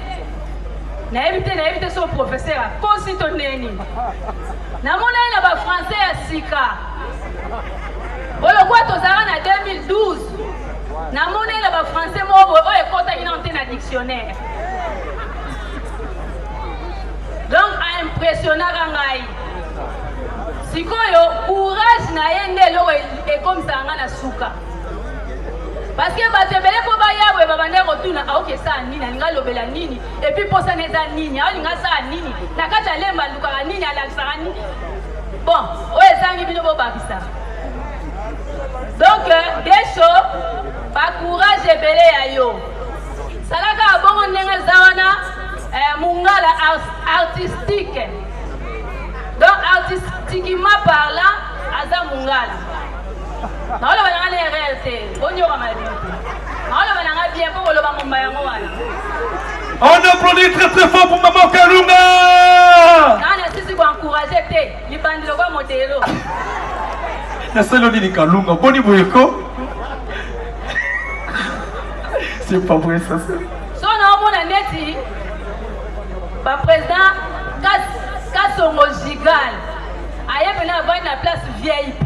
nayebi te so professeur akosi to neni namonai na bafrançais ya Sika bolokwa tozalaka na 2012 namonai na bafrançais moko oyo ekotaki nano te na dictionnaire. Donc impressionnant ngai. Sikoyo courage na yende lo ekomisa nga na suka. Parce que batebele ko bayabwe babande rotuna aokesa nini alinga lobela nini et puis posa neza nini alinga sa nini nakata lemba luka nini alaksa nini bon oyo ezangi bino bobakisa donc Gesho bacourage ebele ya yo salaka bongo ndenge eza wana mungala artistique donc artistiquement parlant aza mungala naoloba nanga na erreur te bonyoka mabino te naoloba nanga bien mpo koloba momba yango wana. On applaudit très très fort pour Maman Kalunga. Nana sisi kwa encourager te libandilo kwa modelo. Na selo ni Kalunga boni boyeko. C'est pas vrai ça. So na omona neti ba président Kasongo Gigal aye pena avoir na place VIP.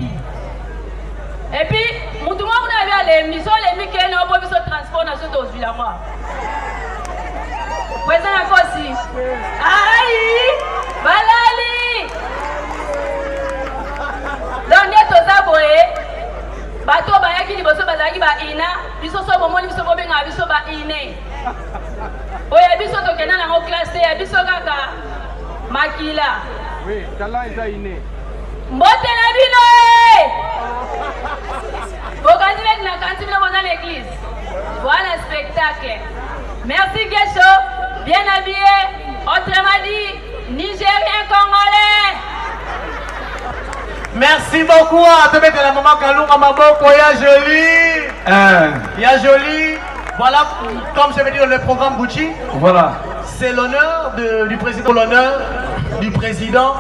Et puis mutu mwa kuna bya le miso le mikene obo biso transport na soto ozwila mwa. Président Nakosi. Aïe balali. Donc neto zaboye bato bayaki liboso bazalaki ba ina biso so bomoni biso bobenga biso ba ine. Oye biso tokena nango classe ya biso kaka makila. Oui, tala eza ine. Mbote na bino Bokandi met na kanti bino dans l'église. Voilà le spectacle. Merci Gesho, bien habillé, autrement dit, Nigérien Congolais. Merci beaucoup à te mettre la maman Kalunga Maboko, ya joli. Ya joli. Voilà, comme je vais dire, le programme Gucci. Voilà. C'est l'honneur du président,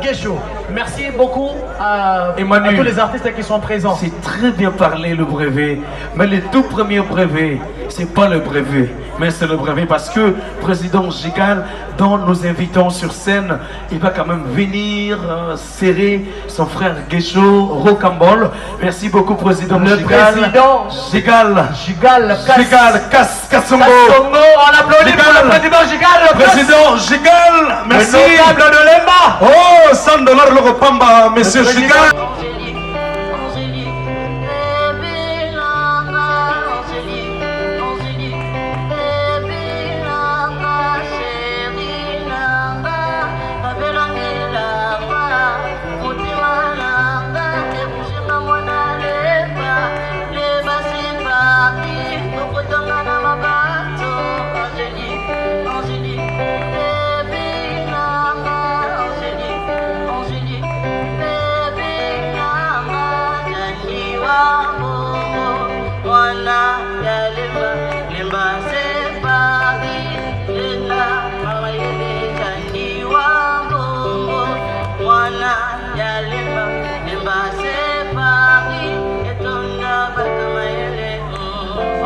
Gesho. Merci beaucoup à tous les artistes qui sont présents. C'est très bien parlé le brevet, mais le tout premier brevet, c'est pas le brevet, mais c'est le brevet parce que président Gigal, dont nous invitons sur scène, il va quand même venir serrer son frère Gesho Rocambole. Merci beaucoup président Gigal. Président Gigal Kassongo. On applaudit pour le président Gigal. Président Gigal, merci. Le notable de l'EMA. Oh, $100 le repamba, monsieur Gigal.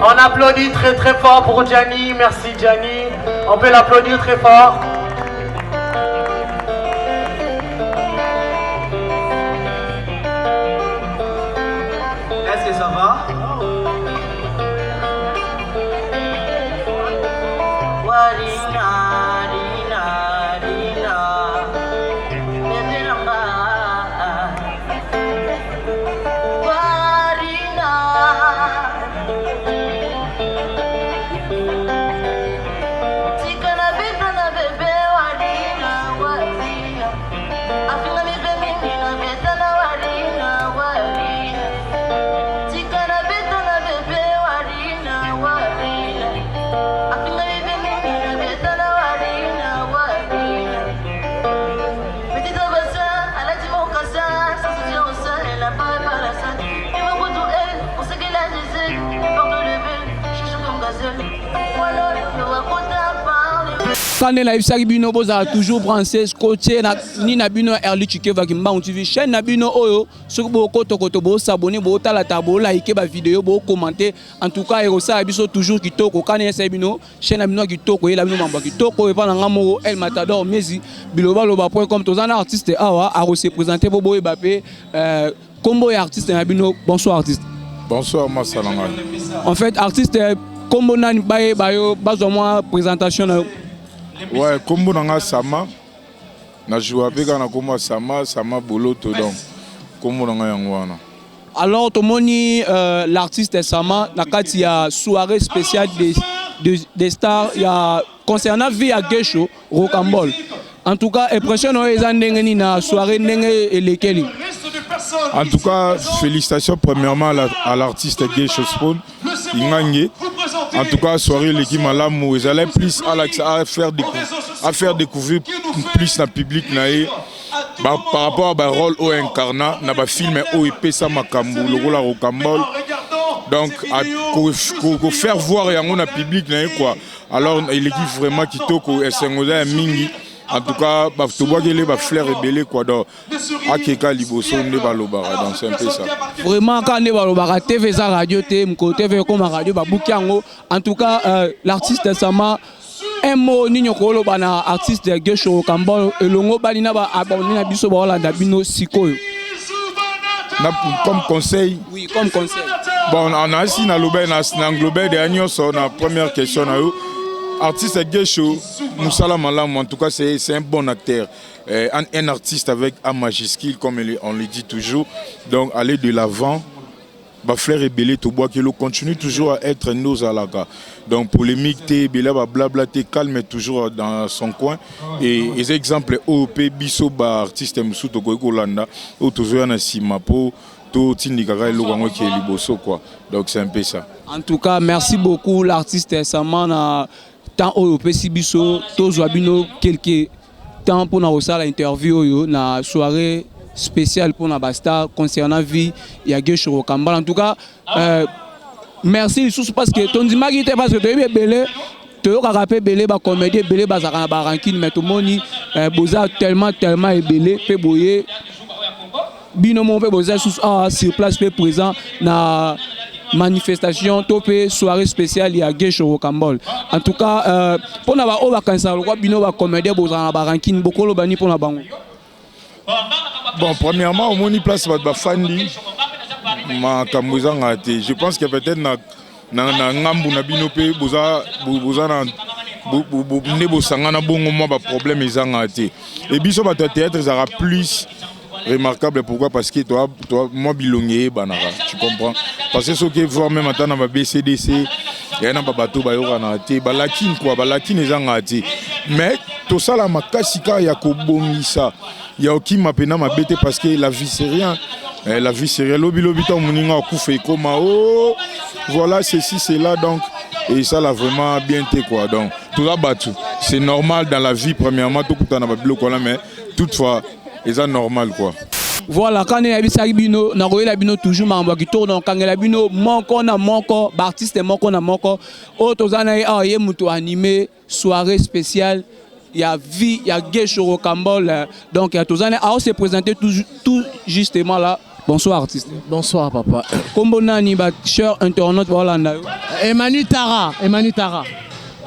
On applaudit très très fort pour Gianni. Merci Gianni. On peut l'applaudir très fort. Est-ce que ça va? Quand la FSAG bino boza toujours branché scotché ni na bino Early Chikeva Kimbangu TV chaîne na bino oyo sur boko tokoto bo s'abonner bo tala tabo liker ba vidéo bo commenter en tout cas erosa biso toujours kitoko quand esa bino chaîne na bino kitoko et la bino mamba kitoko et pas na ngamo El Matador Mezi biloba loba.com tozana artiste awa a se présenter bobo Mbappé combo et artiste na bino bonsoir artiste. Bonsoir Massalanga. En fait artiste combo nani baye bayo bazo moi présentation na ouais, comme on a Sama, na joué avec un comme Sama Boloto donc comme on a Yangwana. Alors tout le monde l'artiste Sama na kati ya soirée spéciale des stars il y a concernant via Gesho Rocambole. En tout cas, impression na soirée et lesquelles. En tout cas, félicitations premièrement à l'artiste Gay Spawn, Ingangé. En tout cas, soirée l'équipe Malamou, ils allaient plus à faire découvrir plus le public par rapport à rôle au incarnat, na ba film au épée ça makambu, le rôle à Rocambole. Donc, à faire voir le public quoi. Alors, l'équipe vraiment qui toque au SNOZA Mingi. En tout cas, tu vois qu'il y a fleurs rebelles quoi. Donc, à Keka Liboso ne balobara donc c'est un peu ça. Vraiment quand ne balobara TV za radio TV comme radio babukiango. En tout cas, l'artiste Sama un mot ninyo kolo bana artiste de Gay Show Rocambole et longo balina ba abonné na biso ba Hollanda bino sikoyo. Comme conseil. Oui, comme conseil. Bon, on a ici dans l'englobé dernier sur la première question. Artiste Gay Show, Moussala Malam, en tout cas, c'est un bon acteur. Un artiste avec un majuscule, comme on le dit toujours. Donc, aller de l'avant. Bafler et Belé, tout bois, qu'il continue toujours à être nos alaka. Donc, polémique, blabla, calme, toujours dans son coin. Et les exemples, OP, Bisso, artiste Moussouto, Goyolanda, ou toujours un Simapo. Donc c'est un peu ça. En tout cas, merci beaucoup l'artiste Saman. Tant au Pessibiso, tous abino quelques temps pour nous faire l'interview, la soirée spéciale pour la Basta concernant vie il y a Gay Show Rocambole. En tout cas, merci parce que ton dimagi était parce que tu es belé. Tu as rappelé belé ba comédie belé ba zakana ba ranking mais tout le monde boza tellement belé fait boyer. Bino mon fait boza sur place fait présent na manifestation topé soirée spéciale il y a Gay Show Rocambole. En tout cas pour na ba o ba kansa lo bino ba comédie boza na ba ranking bokolo bani pour na bango. Bon, premièrement au moni place ba fandi ma kamuzanga te. Je pense que peut-être na ngambu na bino pe boza na nebo sangana bongo mo ba problème ezanga te. Et biso ba théâtre sera plus remarquable. Pourquoi? Parce que toi moi bilongé banara, tu comprends? Parce que ce qui voir même attendre ma BCDC et na bateau ba yorana te balakin quoi balakin ezanga te. Mais tout ça la makasika ya ko bongisa ya oki mapena ma bête parce que la vie c'est rien. La vie c'est rien. Lobi ta moninga kufa comme oh voilà ceci c'est là donc et ça l'a vraiment bien été quoi. Donc tout ça battu. C'est normal dans la vie premièrement tout coup na ba biloko là mais toutefois et ça normal quoi. Voilà, quand il y a Bisagibino, on a bino toujours mambo qui tourne quand il y a bino manko na manko, artiste manko na manko. Otozana y a mutu animé soirée spéciale. Il y a vie, il y a Gay Show Rocambole. Donc il y a Tozana à se présenter tout justement là. Bonsoir artiste. Bonsoir papa. Kombo nani ba cher internaute Hollanda. Emmanuel Tara.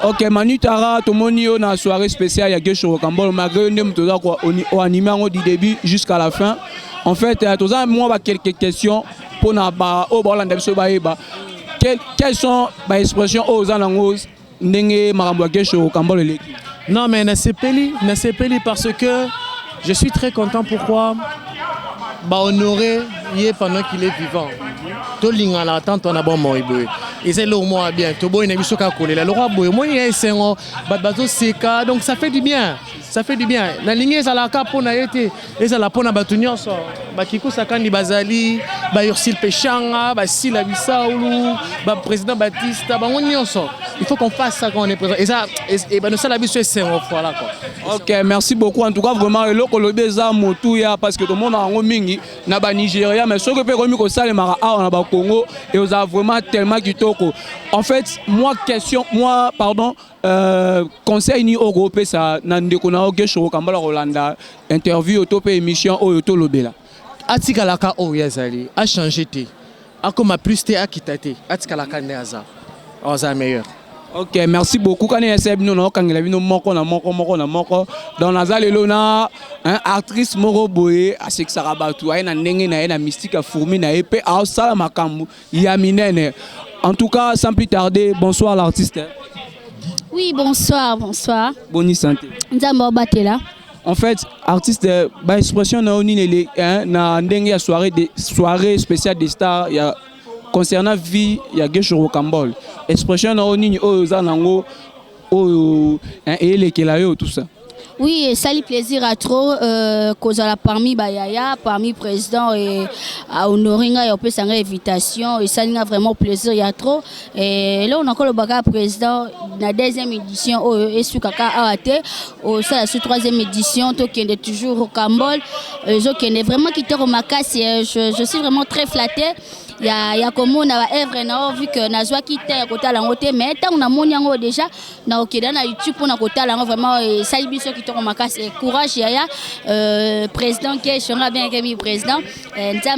Ok, Manu Tara, tout le monde a une soirée spéciale, il y a Gay Show Rocambole, malgré que nous animé du début jusqu'à la fin. En fait, moi, quelques questions pour nous. Quelles sont les expressions aux Anangos Nenge Marambwa Gay Show Rocambole? Non, mais c'est peli parce que je suis très content. Pourquoi? Honorer pendant qu'il est vivant. Tout le monde attend ton abonnement. Et c'est le moins bien. Tout le monde est collé. Le roi boy, moi il y a un bateau seka, donc ça fait du bien. Ça fait du bien. La ligne est à la cap pour été et ça la pona batunyo so. Ba Kiku Sakandi Bazali, ba Ursil Pechanga, ba Sila Bissaoulou, ba président Baptista, ba on so. Il faut qu'on fasse ça quand on est présent. Et ça et ben ça la biso c'est un voilà quoi. OK, merci beaucoup en tout cas vraiment le kolobé za motuya parce que tout le monde a en mingi na ba Nigeria mais ce que peut remis ko sale mara a na ba Congo et on a vraiment tellement kitoko. En fait, conseil ni au groupe ça nandeko na Gay Show Rocambole Hollanda interview autope émission auto lobela. Atikalaka o yazali a changé té. A comme plus té a kitate. Atikalaka ndaza. Oza meilleur. OK, merci beaucoup quand essaie bino na kangela bino moko na moko dans nazali lona actrice moro boye a sek sarabatu a na ndenge na mystique a fourmi na épée a sala makambu ya minene. En tout cas, sans plus tarder, bonsoir l'artiste. Oui, bonsoir. Bonne santé. En fait, artiste, expression na ndenge soirée spéciale des stars concernant vie, il y a Gay Show Rocambole. Expression na oni o zanango o et les kelayo tout ça. Oui, ça lui plaisir à trop cause la parmi Bayaya, parmi président et à Honoringa et on peut s'en invitation et ça lui a vraiment plaisir il y a trop et là on a encore le bagage président la deuxième édition et sur kaka AAT au ça la troisième édition to qui est toujours au Cambol je qui est vraiment qui te remarque je suis vraiment très flatté. Il y a comme on a œuvre na vu que na joie qui était côté la côté mais tant on a mon yango déjà na OK dans YouTube on a côté là vraiment ça biso qui te remarque c'est courage ya président qui sera bien que président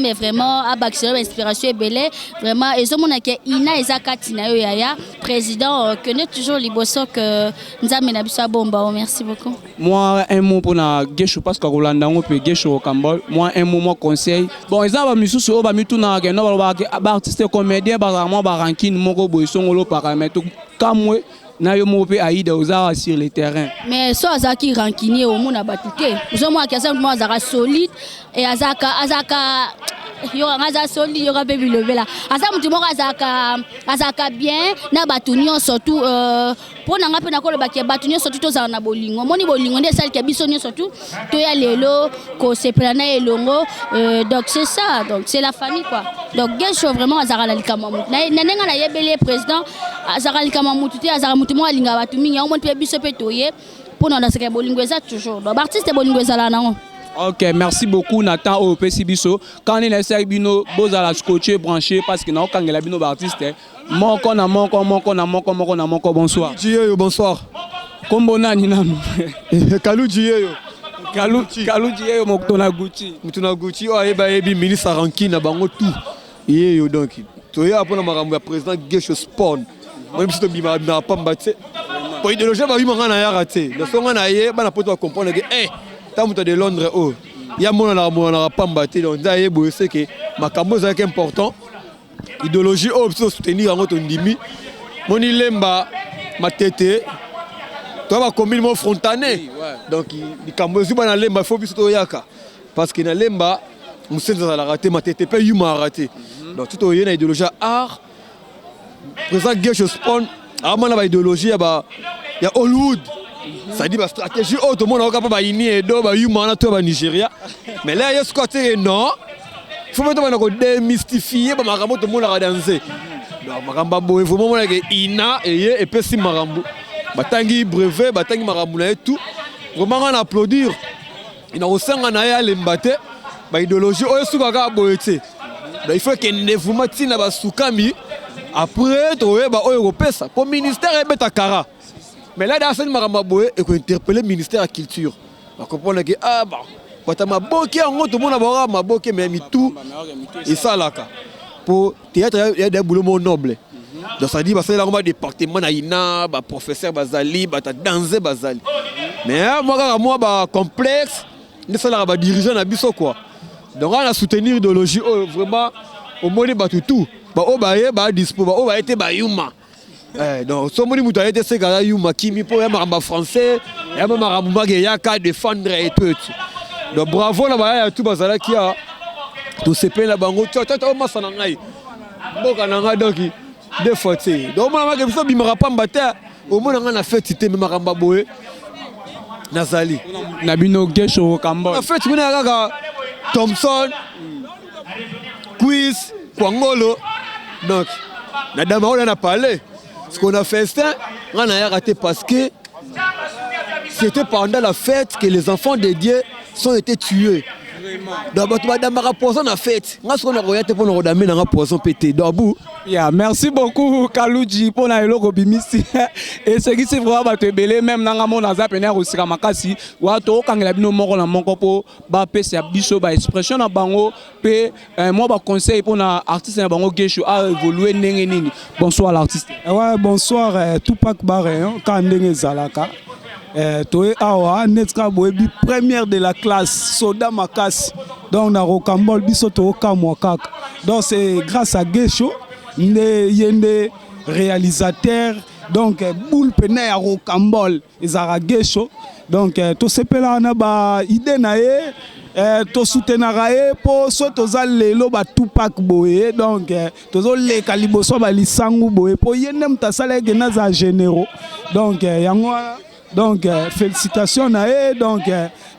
mais vraiment abaxer inspiration belé vraiment et on a que ina ezakati na yo ya président connaît toujours liboso que nzambe na biso bomba merci beaucoup. Moi un mot pour na Gesho parce que Rolanda on peut Gesho au Cambol moi un mot moi conseil bon ils ont misusu o ba mituna ke no ba artiste comédien bazamo ba ranking moko boisongolo paramètre kamwe na yo mo pe aida oza sur le terrain mais so azaki rankinier au monde abatuke zo moi kasa moi azaka solide et azaka yo ngaza solide yo baby level là asa mutu moko azaka bien na batunyo surtout pona nga pe na ko le bakia batunyo surtout to za na bolingo moni bolingo nde sali ke biso surtout to ya lelo ko se plana elongo donc c'est ça donc c'est la famille quoi donc Gesho vraiment azaka la likama mutu na nenga na yebele président azaka likama mutu te azaka mutu mo alinga batu mingi on pe biso pe toye pona na seka bolingo eza toujours donc artiste bolingo eza là non. Ok, merci beaucoup Nathan au Pesibiso. Quand on est à Bino, vous allez scotcher, brancher parce que nous quand il y a Bino artiste, monko, bonsoir. Dieyo, bonsoir. Kombona ni nanu. Kalou Dieyo. Kalou Dieyo mokona Gucci. Mutuna Gucci o ayeba ebi ministre ranking na bango tout. Yeyo donc. Toya apona makambo ya président Gesho Spawn. Moi biso bima na pamba tse. Pour idéologie ba bima ngana ya raté. Le songa na ye bana poto comprendre que Tamuta de Londres, il y a mon pamba donc c'est que ma cambo est important. Idéologie soutenir en ndimi. Mon lemba ma tête. Toi ma commune mon frontané. Donc il cambo si bana lemba faut biso yaka parce que na lemba musenza la raté ma tête pas yuma raté. Donc tout y a idéologie art. Président Gesho Spawn amana ba idéologie ba ya Hollywood. Ça dit la stratégie tout le monde a capable et do ba yuma na Nigeria mais là il y a ce côté non il faut maintenant démystifier ba makambo tout le monde a danser donc makambo boy faut moment que ina et pesi makambo batangi brevet batangi makambo na tout vraiment on applaudir ina osanga na ya lembate ba idéologie o suka ka boyete donc il faut que ndevuma tina ba sukami après to ba o européen pour ministère et beta kara. Mais là, dans ce moment, il faut interpeller le ministère de la Culture. On comprend que, quand ma boque, tout le monde a ma boque, mais tout. Et ça, là, pour théâtre, il y a des boulots nobles. Donc, ça dit, parce que là, on a des départements, il professeur Bazali, danser Bazali. Mais moi, complexe, il y a des dirigeants à Bisso, quoi. Donc, on a soutenir l'idéologie, vraiment, au moins, tout. On va dispo, on va être Bayuma. Donc, si vous avez été Kimi pour un français, et un défendre et tout. Donc, bravo, il y a tout le qui a tout ce pays là-bas. Donc, deux fois, donc, on ne pas battre. Au moins, on a fait citer Maramba Boé. Nazali. Nabino Gesho Cambol. En fait, on a Thompson, Quiz, Kwangolo. Donc, Nadama, on en a parlé. Ce qu'on a fait, on a raté parce que c'était pendant la fête que les enfants de Dieu sont été tués. Merci beaucoup Kalouji pour la logo bimisi et ce qui c'est vraiment te belé même dans mon azapene aussi kamakasi wato kangela bino moko na moko po ba pese biso ba expression na bango pe moi ba conseil pour na artiste na bango Gesho a évoluer ndenge nini. Bonsoir l'artiste. Ouais, bonsoir Tupac Baré quand ndenge zalaka. Toi awa netka boebi première de la classe soda makasi donc na Rocambole biso to kamwa kaka donc c'est grâce à Gesho yende réalisateur donc boule pena ya Rocambole ezara Gesho donc to sepela na ba idée na ye to soutenara ye po so toza lelo ba Tupac boye donc tozo leka liboso ba lisangu boye po yende mtasala ke na za généraux donc yango donc félicitations na ye donc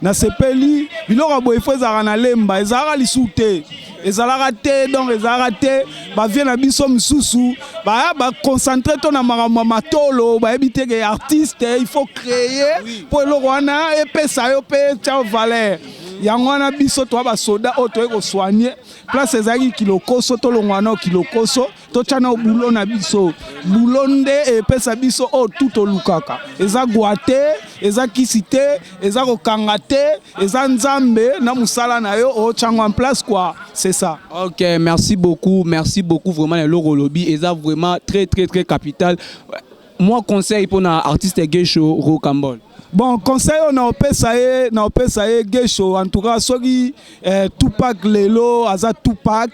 na sepeli biloko boye fo ezalaka na lemba ezalaka lisu te ezalaka te donc ezalaka te bavie na biso mosusu baya baconcentre to na makambo ya matolo bayebi teke artiste il faut créer mpo eloko wana epesa yo mpe tia valeur yango wana biso toa basoda oyo toye kosoigne place ezalaki kilokoso tolongwa na kilokoso totia na bulo na biso bulo nde epesa biso oyo tu tolukaka eza gwa te eza kisi te eza kokanga te eza nzambe na mosala na yo otiango en place quoi c'est ça. Ok, merci beaucoup vraiment les loro lobby eza vraiment très capital. Moi conseil pour na artiste Gesho Rocambole. Bon, conseil on a opesa ye Gesho en tout cas soki Tupac lelo aza Tupac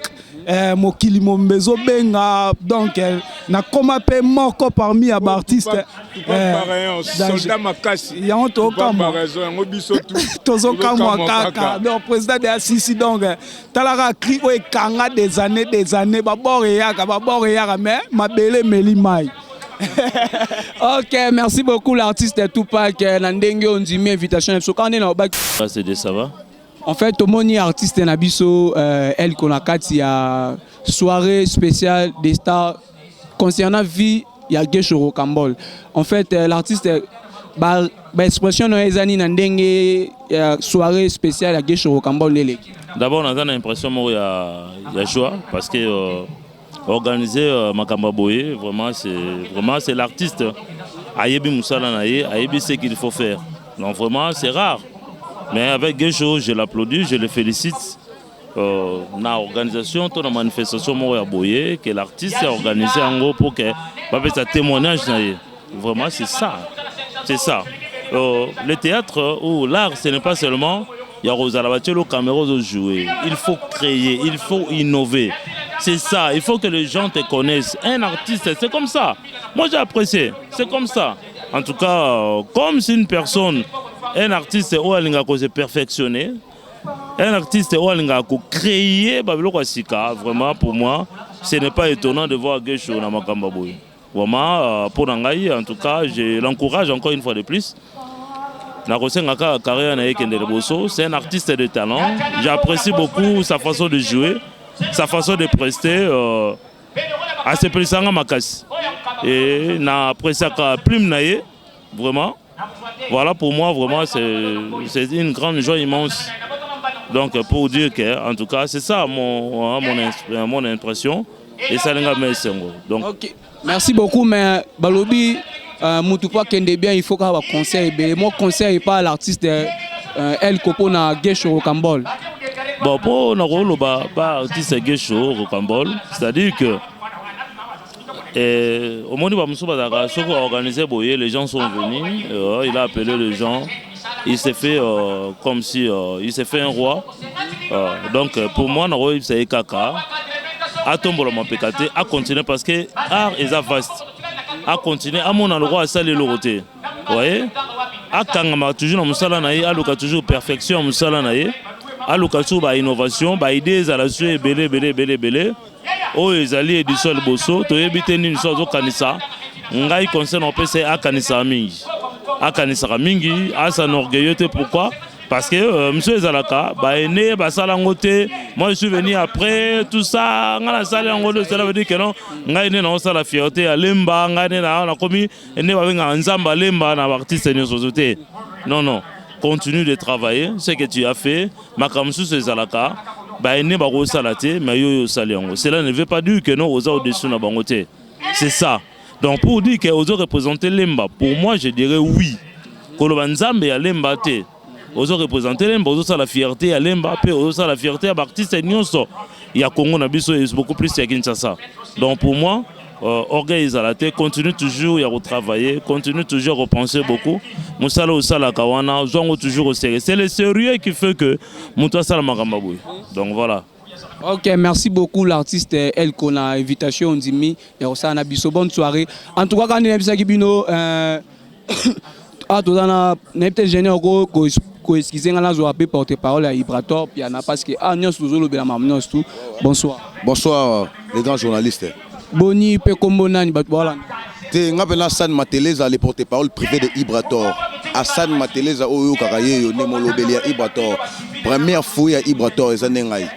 mokili mombezo benga donc na koma pe moko parmi ya artiste soldat makasi yango to kama tozo kama kaka donc président de Assisi donc talaka cri o ekanga des années babore yaka mais mabele melimai. Ok, merci beaucoup l'artiste Tupac Nandenge Ondimi invitation c'est de ça va. En fait, au moni artiste Nabiso elle konakati ya soirée spéciale des stars concernant vie ya Gesho Rocambole. En fait, l'artiste ba expression no ezani Nandenge soirée spéciale ya Gesho Rocambole lele. D'abord on a une impression il y a joie parce que organiser Makamba Boye, vraiment c'est l'artiste. Ayebi Moussala Naye, Ayebi ce qu'il faut faire. Donc vraiment c'est rare. Mais avec Gesho, je l'applaudis, je le félicite. Na organisation, dans la manifestation Moya Boye, que l'artiste a organisé en gros pour que sa témoignage Naye. Vraiment c'est ça. C'est ça. Le théâtre ou l'art, ce n'est pas seulement il y a Rosalabatielo, caméra de jouer. Il faut créer, il faut innover. C'est ça, il faut que les gens te connaissent. Un artiste, c'est comme ça. Moi j'ai apprécié, c'est comme ça. En tout cas, comme si une personne, un artiste où elle a se perfectionner, un artiste où elle a créé, vraiment pour moi, ce n'est pas étonnant de voir Gesho dans Makamba Boye. Vraiment, pour Nangaï, en tout cas, je l'encourage encore une fois de plus. C'est un artiste de talent. J'apprécie beaucoup sa façon de jouer, sa façon de prester. À ce pressanga makasi. Et n'apprécie pas plume naïe, vraiment. Voilà pour moi vraiment c'est une grande joie immense. Donc pour dire que en tout cas c'est ça mon impression et ça n'enga mais donc. Ok. Merci beaucoup mais balobi Moutoupa Kende bien, il faut qu'il y ait un conseil. Moi, conseil pas à l'artiste El Kopo na Gesho Rocambole. Bon, pour l'artiste Gesho Rocambole, c'est-à-dire que au moment où il a organisé Boye, les gens sont venus, il a appelé les gens, il s'est fait comme si il s'est fait un roi. Donc pour moi, c'est Kaka. À tomber mon pécaté, à continuer parce que l'art est vaste. À continuer à mon endroit à saler l'oroté. Vous voyez? À Kangama toujours dans Moussala Naye, à l'oka toujours perfection Moussala Naye, à l'oka toujours innovation, idées à la suite, belé. Oh, les alliés du sol bosso, tu es bité une sorte de kanisa. Ngai concerne en PC à kanisa mingi. À kanisa mingi, à sa orgueilleté, pourquoi? Parce que monsieur Zalaka, né, salangote, moi je suis venu après, tout ça, cela veut dire que non, la fierté à Lemba, on a commis, Lemba, artiste société. Non, continue de travailler, ce que tu as fait, Makamsu Zalaka, cela ne veut pas dire que non, aux au-dessus de Bangote. C'est ça. Donc pour dire que aux représenter Lemba, pour moi je dirais oui. Kolobanzambe à Lemba te. Aux représenter Lemba, aux la fierté à Lemba, aux la fierté à l'artiste Nyonso. Il y a Congo Nabiso et beaucoup plus à Kinshasa. Donc pour moi, orgueil à la tête, continue toujours à retravailler, continue toujours à repenser beaucoup. Moussala Osala Kawana, Zongo toujours au sérieux. C'est le sérieux qui fait que Moussa Salamagamba Boy. Donc voilà. Ok, merci beaucoup l'artiste El Kona, invitation Ondimi, et aussi à Biso, bonne soirée. En tout cas, quand on est à Kibino, tout dans peut-être gêné ko excuser ngana zo appeler porte-parole à Ibrator puis ana parce que nyos tozolo bela mamnos tout. Bonsoir. Bonsoir les grands journalistes. Boni pe kombo nani bat voilà. Ngapena Hassan Mateleza le porte-parole privé de Ibrator. Hassan Mateleza oyo kakaye yo nemolobelia Ibrator. Première fois à Ibrator ezanengai.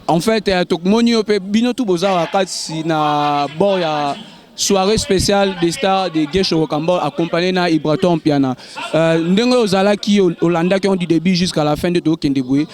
En fait, tokmoni ope bino tout boza wakati na bord ya soirée spéciale des stars de Gesho Rocambole accompagné na Ibrator piana. Ndengo ozala ki Olanda qui ont du début jusqu'à la fin de tout Kendeboué.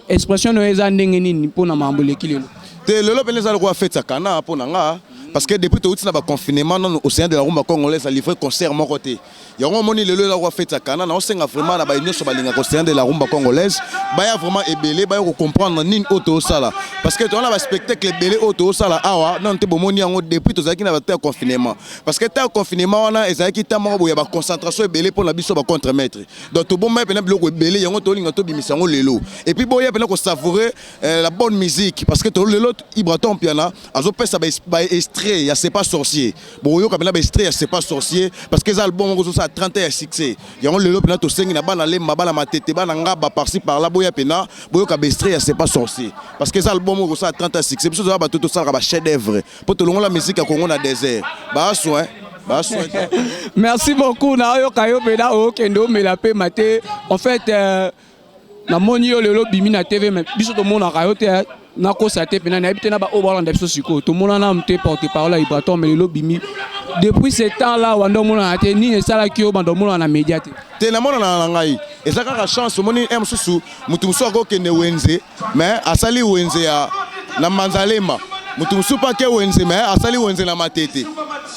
Expression no eza ndenge nini pona mambole kilelo. Te lelo peneza le roi fait sa kana pona nga. Parce que depuis tout le confinement dans l'océan de la rumba congolaise a livré concert mon côté. Il y a un moment le la roi fait sa cana, on sait vraiment la baïne sur l'océan de la rumba congolaise. Baya vraiment ébélé, baya comprendre nin auto sala. Parce que tu as un spectacle ébélé auto sala awa, non te bomoni en depuis tout ça qui n'a pas confinement. Parce que t'as confinement on a ezaki ta mabo ya ba concentration ébélé pour la biso ba contre-maître. Donc tout bon mais pena bloc ébélé yango to linga to bimisango lelo. Et puis boya pena ko savourer la bonne musique parce que to lelo Ibrator piana azo pesa ba extrait, ya c'est pas sorcier. Bon yo kabena ba extrait, ya c'est pas sorcier parce que les albums ça 30 ans à succès. Yango lelo pena to sengi na bana le mabala matete bana ngaba par-ci par-là boya pena boyo ka ba extrait, ya c'est pas sorcier parce que les albums ça 30 ans à succès. Biso za ba tout ça ba chef d'œuvre. Pour tout le monde la musique à Congo na désert. Ba soin. Merci beaucoup Nayo Kayo Beda o kendo melape maté. En fait na moni yo lelo bimi na TV mais biso to mona Kayo te na ko sa te pena na habité na ba o balanda biso siko. To mona na mte porte-parole à Ibrator mais lelo bimi depuis ce temps-là, wando mona te ni esala ki o bando mona na média te. Te na mona na ngai. Ezaka ka chance moni emsusu mutu muso ko kende wenze mais asali wenze ya na Manzalema. Mutu muso pa ke wenze mais asali wenze na matete.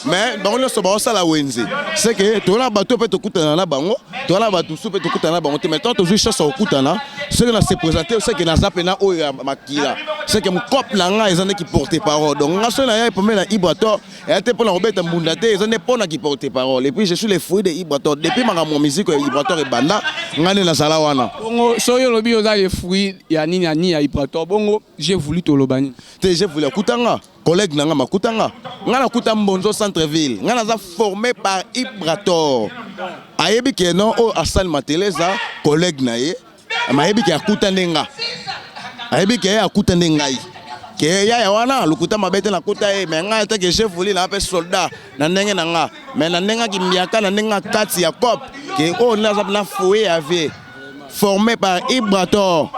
Mais bango so ba osala wenze. C'est que to na bato pe to kutana na bango, to na bato su pe to kutana na bango te mais tant to juste ça okutana, ce que na se présenter, c'est que na zapena o ya makila. C'est que mon cop na nga ezane ki porte parole. Donc nga so na ya pour na Ibrator, et était pour na robeta mbunda te, ezane pour na ki porte parole. Et puis je suis les fruits de Ibrator depuis ma musique Ibrator et banda, ngane na sala wana. Bongo so yo lobi oza les fruits ya nini ya Ibrator. Bongo j'ai voulu to lobani. Te j'ai voulu kutanga. Collègue nanga makutanga ngana kuta mbonzo centre-ville ngana za formé par Ibrator ayebi ke non o Hassan Mateleza collègue na ye mayebi ke akuta ndenga ayebi ke akuta ndengai ke ya wana lukuta mabete na kuta e mais nga te ke chef vuli na pe soldat na ndenge nanga mais na ndenga kimbiaka na ndenga kati ya cop ke o na za na foué ave formé par Ibrator.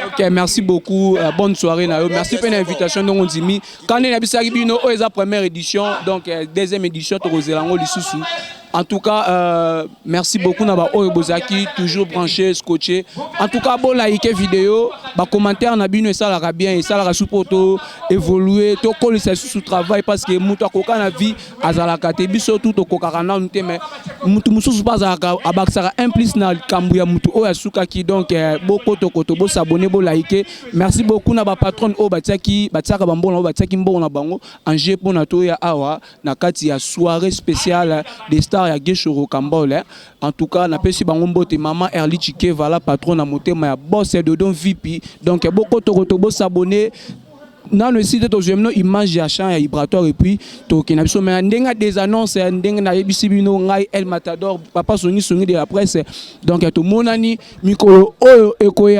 Ok, merci beaucoup. Bonne soirée. Merci pour l'invitation. Donc on dit quand on est à la première édition, donc deuxième édition, en tout cas, merci beaucoup Naba Oyebozaki, toujours branché, scotché. En tout cas, bon like vidéo, bah commentaire Nabino et ça la bien et ça la supporto évoluer, to coller sous travail parce que muta koka na vie azalaka te biso tout to koka na nte mais mutu mususu pas abaksa un plus na kambuya mutu o yasuka ki donc boko to koto bo s'abonner bo liker. Merci beaucoup Naba patron o batiaki batiaka bambona batiaki mbona na bango Angers pour na to ya awa na kati ya soirée spéciale des stars ya Gesho Rocambole. En tout cas na pesi bango mbote maman Erli Chike vala patron na motema ya boss de don VIP. Donc beaucoup to bo s'abonner dans le site de Jemno image ya champ ya Ibrator et puis to kenabiso mais ndenga des annonces ndenga na yebisibino ngai El Matador papa songi de la presse donc to monani mikolo oyo ekoya